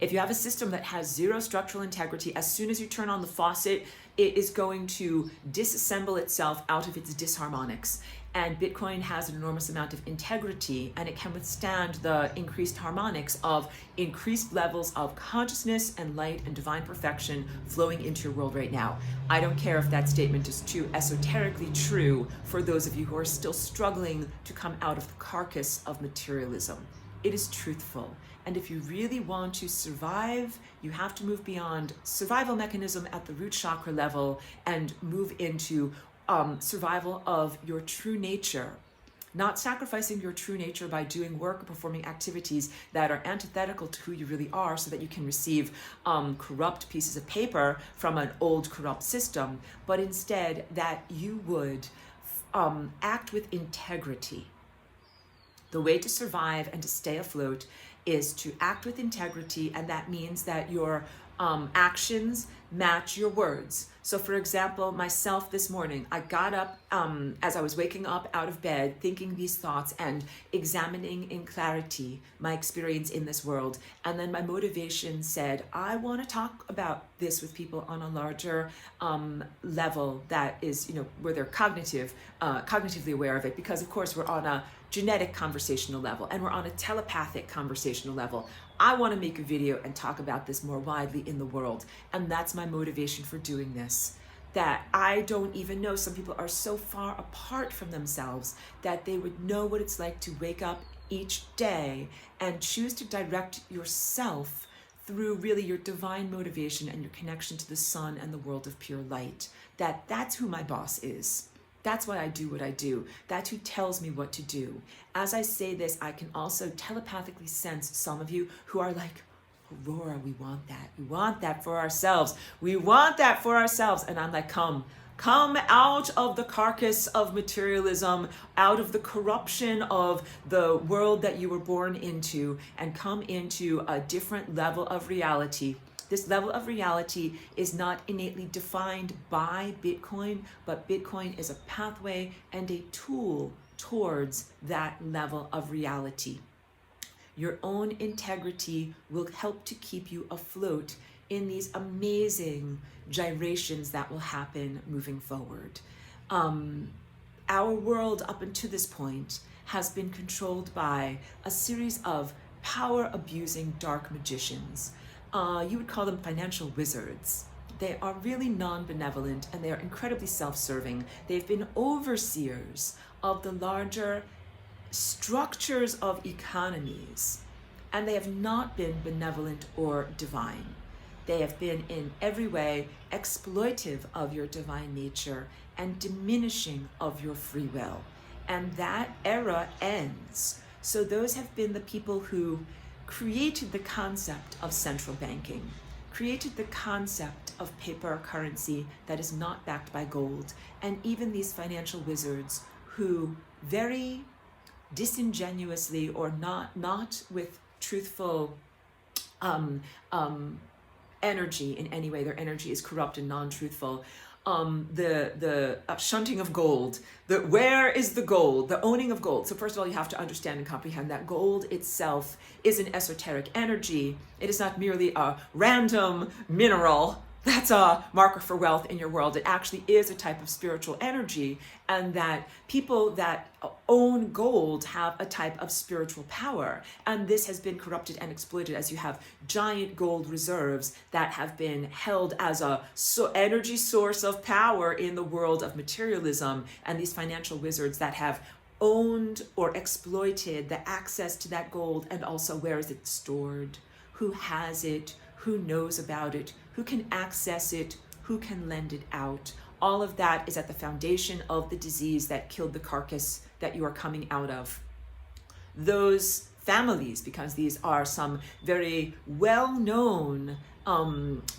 If you have a system that has zero structural integrity, as soon as you turn on the faucet, it is going to disassemble itself out of its disharmonics. And Bitcoin has an enormous amount of integrity, and it can withstand the increased harmonics of increased levels of consciousness and light and divine perfection flowing into your world right now. I don't care if that statement is too esoterically true for those of you who are still struggling to come out of the carcass of materialism. It is truthful. And if you really want to survive, you have to move beyond survival mechanism at the root chakra level and move into survival of your true nature. Not sacrificing your true nature by doing work or performing activities that are antithetical to who you really are so that you can receive corrupt pieces of paper from an old corrupt system, but instead that you would act with integrity. The way to survive and to stay afloat is to act with integrity, and that means that your actions match your words. So for example, myself this morning, I got up as I was waking up out of bed, thinking these thoughts and examining in clarity my experience in this world. And then my motivation said, I want to talk about this with people on a larger level that is, where they're cognitively aware of it. Because of course we're on a genetic conversational level and we're on a telepathic conversational level. I want to make a video and talk about this more widely in the world. And that's my motivation for doing this. That I don't even know, some people are so far apart from themselves that they would know what it's like to wake up each day and choose to direct yourself through really your divine motivation and your connection to the sun and the world of pure light. That's who my boss is. That's why I do what I do. That's who tells me what to do. As I say this, I can also telepathically sense some of you who are like, Aurora, we want that. We want that for ourselves. We want that for ourselves. And I'm like, come out of the carcass of materialism, out of the corruption of the world that you were born into, and come into a different level of reality. This level of reality is not innately defined by Bitcoin, but Bitcoin is a pathway and a tool towards that level of reality. Your own integrity will help to keep you afloat in these amazing gyrations that will happen moving forward. Our world up until this point has been controlled by a series of power-abusing dark magicians. You would call them financial wizards. They are really non-benevolent and they are incredibly self-serving. They've been overseers of the larger structures of economies, and they have not been benevolent or divine. They have been in every way exploitive of your divine nature and diminishing of your free will. And that era ends. So those have been the people who created the concept of central banking, created the concept of paper currency that is not backed by gold, and even these financial wizards who very disingenuously or not with truthful energy in any way, their energy is corrupt and non-truthful. The shunting of gold, where is the gold, the owning of gold. So first of all, you have to understand and comprehend that gold itself is an esoteric energy. It is not merely a random mineral that's a marker for wealth in your world. It actually is a type of spiritual energy, and that people that own gold have a type of spiritual power. And this has been corrupted and exploited as you have giant gold reserves that have been held as a energy source of power in the world of materialism, and these financial wizards that have owned or exploited the access to that gold, and also where is it stored, who has it, who knows about it, who can access it, who can lend it out. All of that is at the foundation of the disease that killed the carcass that you are coming out of. Those families, because these are some very well-known,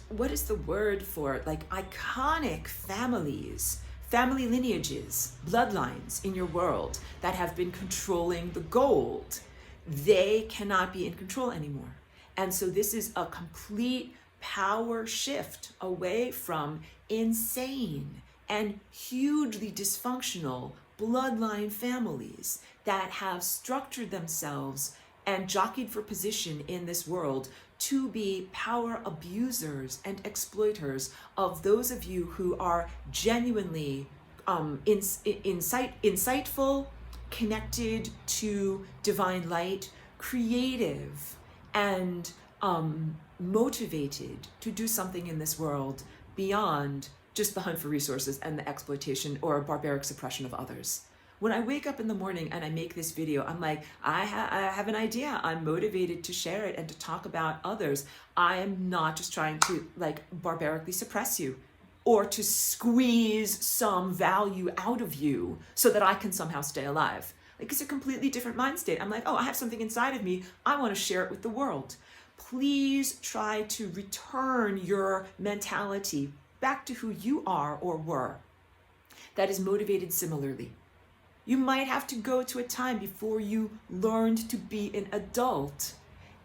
what is the word for it? Like iconic families, family lineages, bloodlines in your world that have been controlling the gold. They cannot be in control anymore. And so this is a complete power shift away from insane and hugely dysfunctional bloodline families that have structured themselves and jockeyed for position in this world to be power abusers and exploiters of those of you who are genuinely insightful, connected to divine light, creative, and motivated to do something in this world beyond just the hunt for resources and the exploitation or barbaric suppression of others. When I wake up in the morning and I make this video, I'm like, I have an idea. I'm motivated to share it and to talk about others. I am not just trying to like barbarically suppress you or to squeeze some value out of you so that I can somehow stay alive. Like, it's a completely different mind state. I'm like, oh, I have something inside of me. I want to share it with the world. Please try to return your mentality back to who you are or were that is motivated similarly. You might have to go to a time before you learned to be an adult,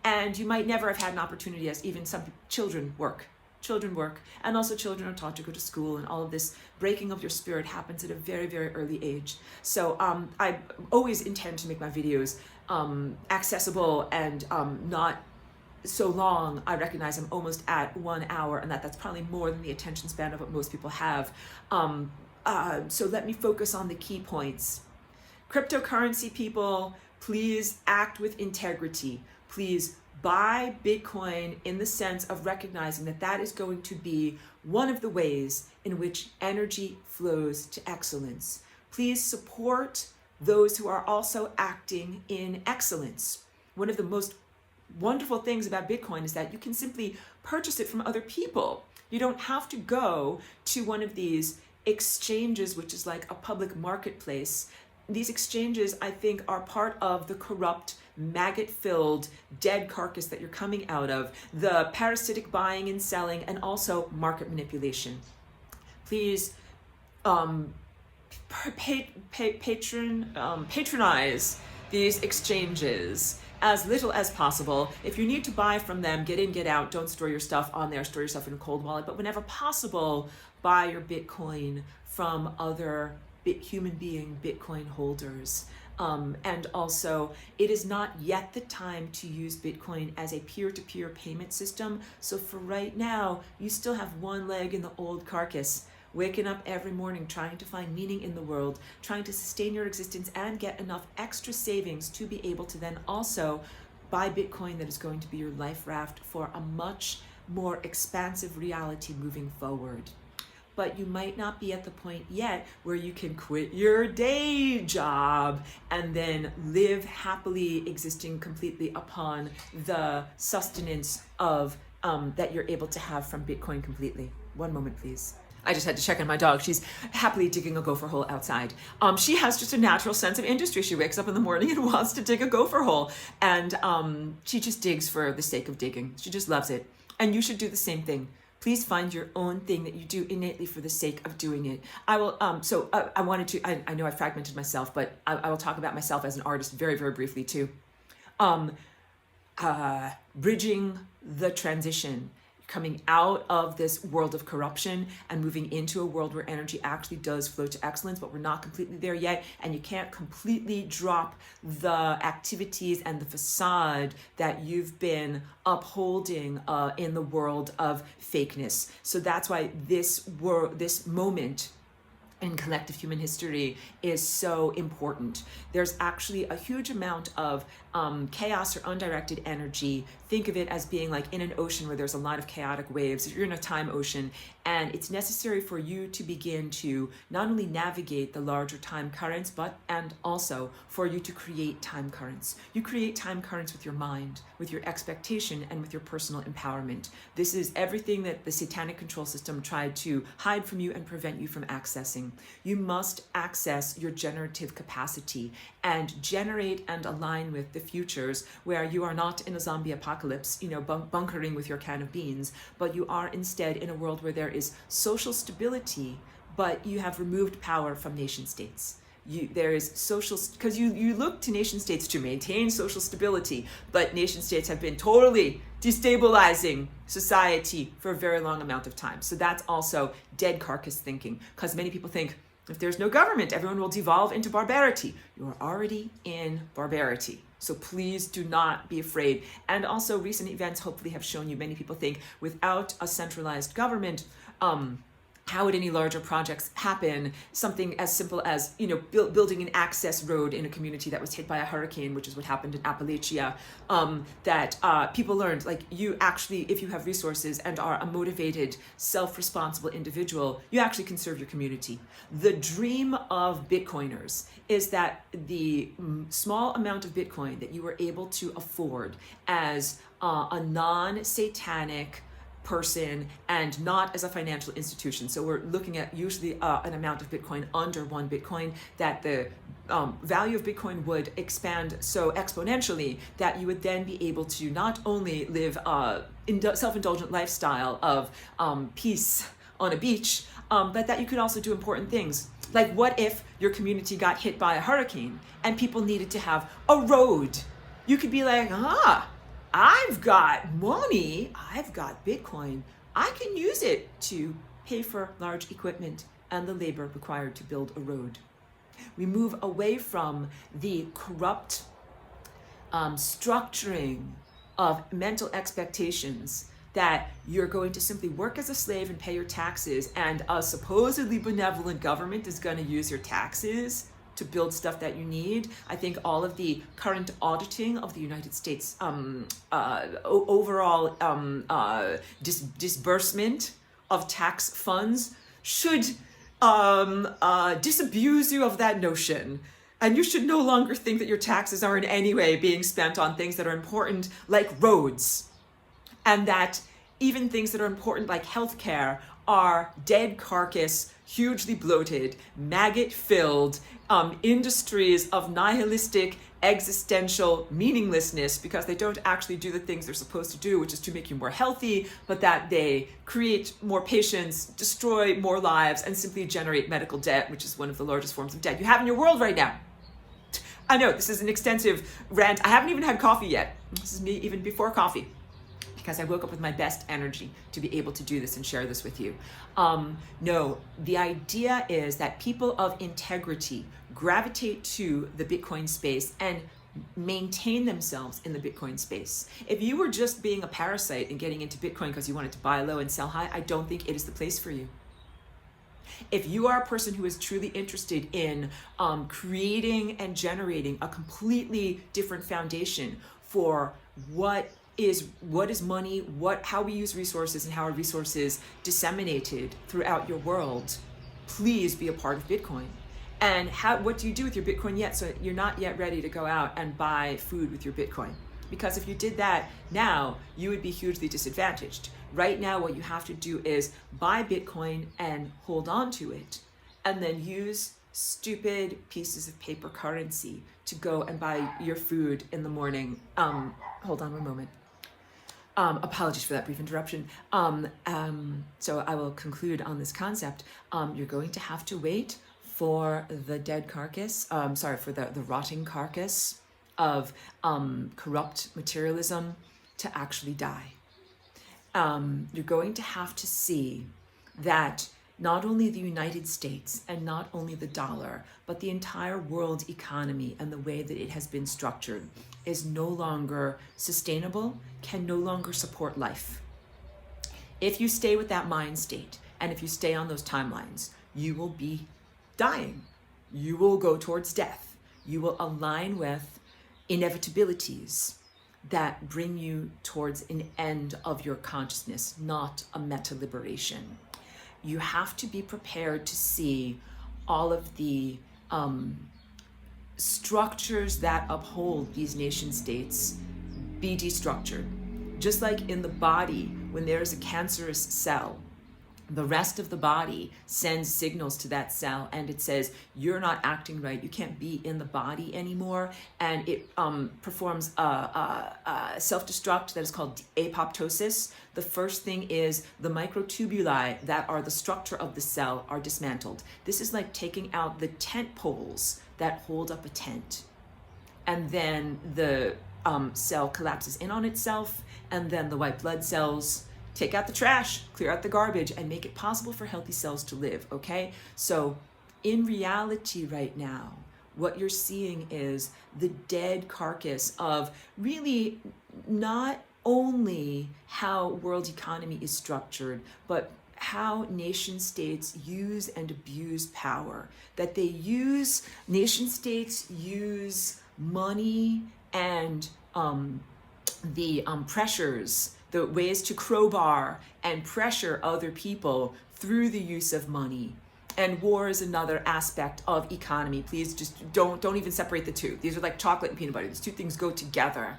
and you might never have had an opportunity, as even some children work, and also children are taught to go to school, and all of this breaking of your spirit happens at a very, very early age. So I always intend to make my videos accessible and not so long. I recognize I'm almost at 1 hour, and that's probably more than the attention span of what most people have. So let me focus on the key points. Cryptocurrency people, please act with integrity. Please buy Bitcoin in the sense of recognizing that that is going to be one of the ways in which energy flows to excellence. Please support those who are also acting in excellence. One of the most wonderful things about Bitcoin is that you can simply purchase it from other people. You don't have to go to one of these exchanges, which is like a public marketplace. These exchanges, I think, are part of the corrupt, maggot-filled, dead carcass that you're coming out of, the parasitic buying and selling, and also market manipulation. Please patronize these exchanges as little as possible. If you need to buy from them, get in, get out, don't store your stuff on there, store yourself in a cold wallet, but whenever possible, buy your Bitcoin from other human being Bitcoin holders. And also, it is not yet the time to use Bitcoin as a peer-to-peer payment system. So for right now, you still have one leg in the old carcass, waking up every morning, trying to find meaning in the world, trying to sustain your existence and get enough extra savings to be able to then also buy Bitcoin that is going to be your life raft for a much more expansive reality moving forward. But you might not be at the point yet where you can quit your day job and then live happily, existing completely upon the sustenance of that you're able to have from Bitcoin completely. One moment, please. I just had to check on my dog. She's happily digging a gopher hole outside. She has just a natural sense of industry. She wakes up in the morning and wants to dig a gopher hole. And she just digs for the sake of digging. She just loves it. And you should do the same thing. Please find your own thing that you do innately for the sake of doing it. I will, I wanted to, I know I fragmented myself, but I will talk about myself as an artist very, very briefly too. Bridging the transition, coming out of this world of corruption and moving into a world where energy actually does flow to excellence, but we're not completely there yet. And you can't completely drop the activities and the facade that you've been upholding in the world of fakeness. So that's why this moment in collective human history is so important. There's actually a huge amount of chaos or undirected energy. Think of it as being like in an ocean where there's a lot of chaotic waves. You're in a time ocean, and it's necessary for you to begin to not only navigate the larger time currents, and also for you to create time currents. You create time currents with your mind, with your expectation, and with your personal empowerment. This is everything that the satanic control system tried to hide from you and prevent you from accessing. You must access your generative capacity and generate and align with the futures where you are not in a zombie apocalypse, bunkering with your can of beans, but you are instead in a world where there is social stability, but you have removed power from nation states. There is social, because you look to nation states to maintain social stability, but nation states have been totally destabilizing society for a very long amount of time. So that's also dead carcass thinking, because many people think if there's no government, everyone will devolve into barbarity. You are already in barbarity. So please do not be afraid. And also recent events hopefully have shown you, many people think without a centralized government, how would any larger projects happen? Something as simple as, building an access road in a community that was hit by a hurricane, which is what happened in Appalachia, that people learned, like, you actually, if you have resources and are a motivated, self-responsible individual, you actually can serve your community. The dream of Bitcoiners is that the small amount of Bitcoin that you were able to afford as a non-satanic person and not as a financial institution. So we're looking at usually an amount of Bitcoin under 1 Bitcoin, that the value of Bitcoin would expand so exponentially that you would then be able to not only live a self-indulgent lifestyle of peace on a beach, but that you could also do important things. Like, what if your community got hit by a hurricane and people needed to have a road? You could be like, I've got money, I've got Bitcoin, I can use it to pay for large equipment and the labor required to build a road. We move away from the corrupt structuring of mental expectations that you're going to simply work as a slave and pay your taxes, and a supposedly benevolent government is going to use your taxes to build stuff that you need. I think all of the current auditing of the United States overall disbursement of tax funds should disabuse you of that notion. And you should no longer think that your taxes are in any way being spent on things that are important, like roads. And that even things that are important, like healthcare, are dead carcass, hugely bloated, maggot-filled industries of nihilistic, existential meaninglessness, because they don't actually do the things they're supposed to do, which is to make you more healthy, but that they create more patients, destroy more lives, and simply generate medical debt, which is one of the largest forms of debt you have in your world right now. I know this is an extensive rant. I haven't even had coffee yet. This is me even before coffee, because I woke up with my best energy to be able to do this and share this with you. No, the idea is that people of integrity gravitate to the Bitcoin space and maintain themselves in the Bitcoin space. If you were just being a parasite and getting into Bitcoin because you wanted to buy low and sell high, I don't think it is the place for you. If you are a person who is truly interested in creating and generating a completely different foundation for what is money, how we use resources, and how our resources disseminated throughout your world, please be a part of Bitcoin. And what do you do with your Bitcoin yet? So you're not yet ready to go out and buy food with your Bitcoin, because if you did that now, you would be hugely disadvantaged. Right now, what you have to do is buy Bitcoin and hold on to it, and then use stupid pieces of paper currency to go and buy your food in the morning. Hold on one moment. Apologies for that brief interruption. So I will conclude on this concept. You're going to have to wait for the dead carcass, for the rotting carcass of corrupt materialism to actually die. You're going to have to see that not only the United States and not only the dollar, but the entire world economy and the way that it has been structured is no longer sustainable, can no longer support life. If you stay with that mind state, and if you stay on those timelines, you will be dying. You will go towards death. You will align with inevitabilities that bring you towards an end of your consciousness, not a meta liberation. You have to be prepared to see all of the structures that uphold these nation states be destructured. Just like in the body, when there is a cancerous cell, the rest of the body sends signals to that cell and it says, you're not acting right, you can't be in the body anymore, and it performs a self-destruct that is called apoptosis. The first thing is the microtubuli that are the structure of the cell are dismantled. This is like taking out the tent poles that hold up a tent, and then the cell collapses in on itself, and then the white blood cells take out the trash, clear out the garbage, and make it possible for healthy cells to live, okay? So in reality right now, what you're seeing is the dead carcass of really not only how world economy is structured, but how nation states use and abuse power. That nation states use money and the pressures, the ways to crowbar and pressure other people through the use of money. And war is another aspect of economy. Please just don't even separate the two. These are like chocolate and peanut butter. These two things go together.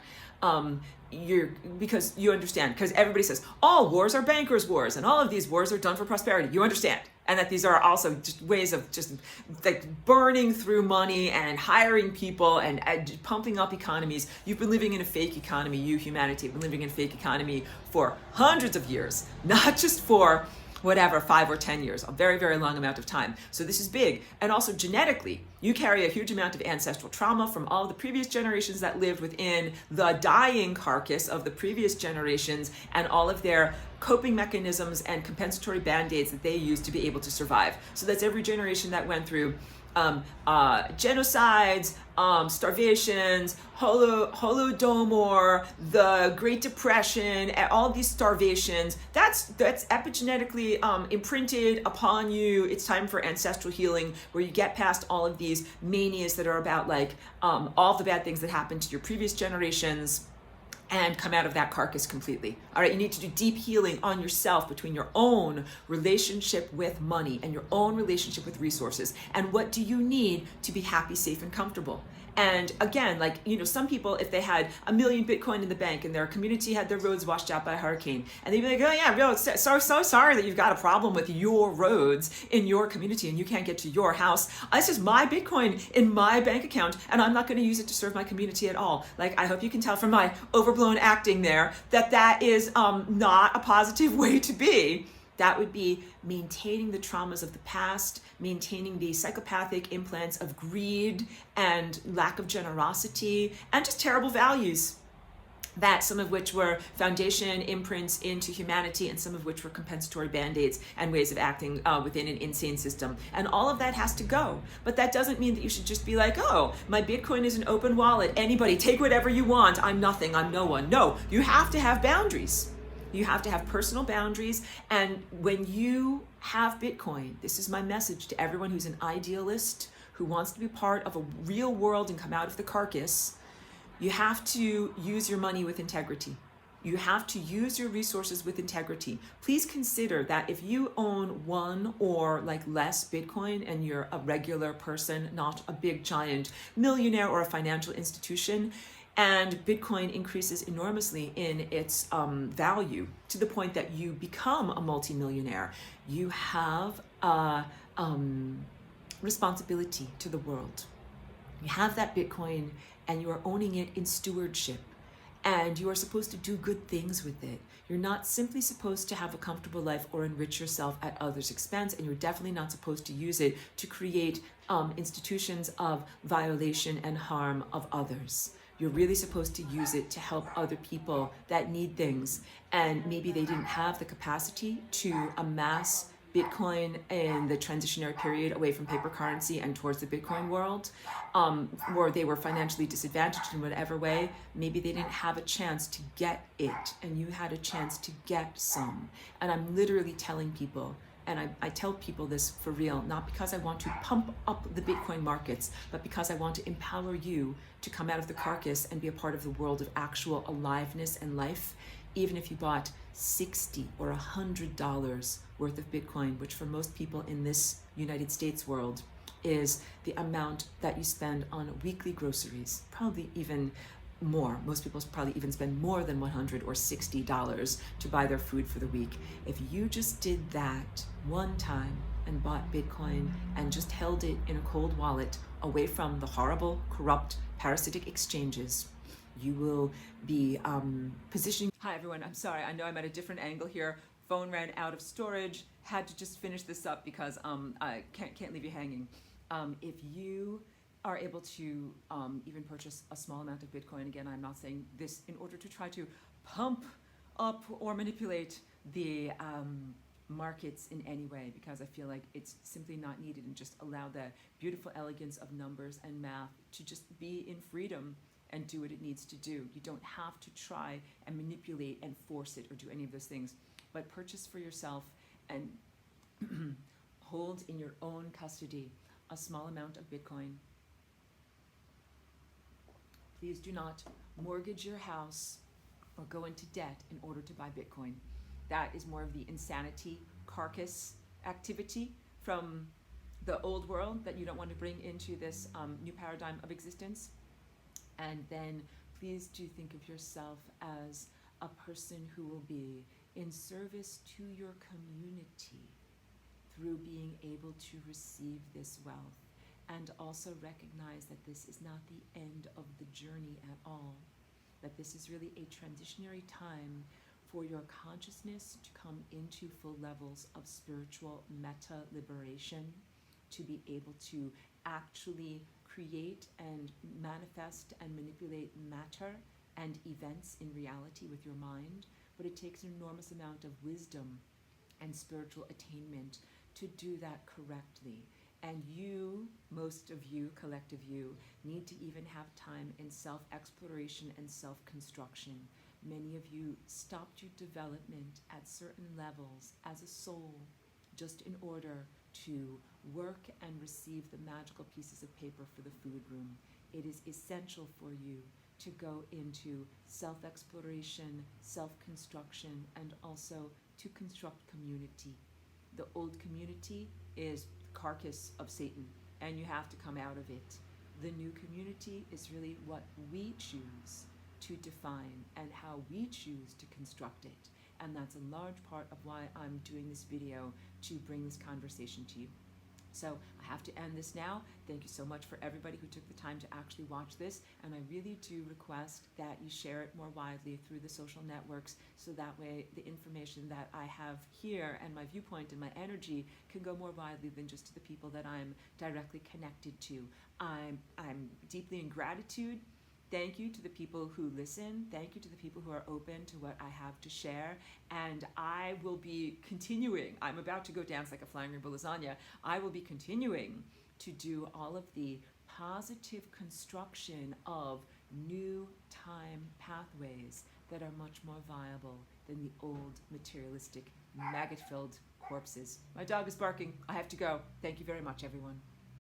Because you understand, because everybody says all wars are bankers' wars and all of these wars are done for prosperity. You understand. And that these are also just ways of just like burning through money and hiring people and pumping up economies. You've been living in a fake economy. You, humanity, have been living in a fake economy for hundreds of years, not just for whatever, 5 or 10 years, a very, very long amount of time. So this is big. And also genetically, you carry a huge amount of ancestral trauma from all the previous generations that lived within the dying carcass of the previous generations and all of their coping mechanisms and compensatory band-aids that they used to be able to survive. So that's every generation that went through genocides, starvations, Holodomor, the Great Depression, all these starvations. That's epigenetically imprinted upon you. It's time for ancestral healing, where you get past all of these manias that are about like all the bad things that happened to your previous generations, and come out of that carcass completely. All right, you need to do deep healing on yourself between your own relationship with money and your own relationship with resources. And what do you need to be happy, safe, and comfortable? And again, like, you know, some people, if they had $1 million Bitcoin in the bank and their community had their roads washed out by a hurricane, and they'd be like, oh yeah, yo, so sorry that you've got a problem with your roads in your community and you can't get to your house. This is my Bitcoin in my bank account and I'm not going to use it to serve my community at all. Like, I hope you can tell from my overblown acting there that is not a positive way to be. That would be maintaining the traumas of the past, maintaining the psychopathic implants of greed and lack of generosity, and just terrible values, that some of which were foundation imprints into humanity and some of which were compensatory band-aids and ways of acting within an insane system. And all of that has to go. But that doesn't mean that you should just be like, oh, my Bitcoin is an open wallet. Anybody, take whatever you want. I'm nothing. I'm no one. No, you have to have boundaries. You have to have personal boundaries. And when you have Bitcoin, this is my message to everyone who's an idealist, who wants to be part of a real world and come out of the carcass, you have to use your money with integrity. You have to use your resources with integrity. Please consider that if you own 1 or like less Bitcoin and you're a regular person, not a big giant millionaire or a financial institution, And Bitcoin increases enormously in its value to the point that you become a multimillionaire. You have a responsibility to the world. You have that Bitcoin and you are owning it in stewardship. And you are supposed to do good things with it. You're not simply supposed to have a comfortable life or enrich yourself at others' expense, and you're definitely not supposed to use it to create institutions of violation and harm of others. You're really supposed to use it to help other people that need things, and maybe they didn't have the capacity to amass Bitcoin in the transitionary period away from paper currency and towards the Bitcoin world, or they were financially disadvantaged in whatever way. Maybe they didn't have a chance to get it, and you had a chance to get some. And I'm literally telling people, and I tell people this for real, not because I want to pump up the Bitcoin markets, but because I want to empower you to come out of the carcass and be a part of the world of actual aliveness and life, even if you bought $60 or $100 worth of Bitcoin, which for most people in this United States world is the amount that you spend on weekly groceries, probably even more. Most people probably even spend more than $100 or $60 to buy their food for the week. If you just did that one time and bought Bitcoin and just held it in a cold wallet away from the horrible, corrupt, parasitic exchanges, you will be positioning. Hi everyone, I'm sorry, I know I'm at a different angle here. Phone ran out of storage, had to just finish this up because I can't leave you hanging. If you are able to even purchase a small amount of Bitcoin, again, I'm not saying this in order to try to pump up or manipulate the markets in any way, because I feel like it's simply not needed, and just allow the beautiful elegance of numbers and math to just be in freedom and do what it needs to do. You don't have to try and manipulate and force it or do any of those things, but purchase for yourself and hold in your own custody a small amount of Bitcoin. Please do not mortgage your house or go into debt in order to buy Bitcoin. That is more of the insanity Carcass activity from the old world that you don't want to bring into this new paradigm of existence. And then please do think of yourself as a person who will be in service to your community through being able to receive this wealth. And also recognize that this is not the end of the journey at all, that this is really a transitionary time for your consciousness to come into full levels of spiritual meta liberation, to be able to actually create and manifest and manipulate matter and events in reality with your mind. But it takes an enormous amount of wisdom and spiritual attainment to do that correctly. And you, most of you, collective you, need to even have time in self-exploration and self-construction. Many of you stopped your development at certain levels as a soul just in order to work and receive the magical pieces of paper for the food room. It is essential for you to go into self-exploration, self-construction, and also to construct community. The old community is Carcass of Satan, and you have to come out of it. The new community is really what we choose to define and how we choose to construct it. And that's a large part of why I'm doing this video, to bring this conversation to you. So I have to end this now. Thank you so much for everybody who took the time to actually watch this. And I really do request that you share it more widely through the social networks, so that way the information that I have here and my viewpoint and my energy can go more widely than just to the people that I'm directly connected to. I'm deeply in gratitude. Thank you to the people who listen. Thank you to the people who are open to what I have to share. And I will be continuing. I'm about to go dance like a Flying Rainbow Lasagne. I will be continuing to do all of the positive construction of new time pathways that are much more viable than the old materialistic maggot-filled corpses. My dog is barking. I have to go. Thank you very much, everyone.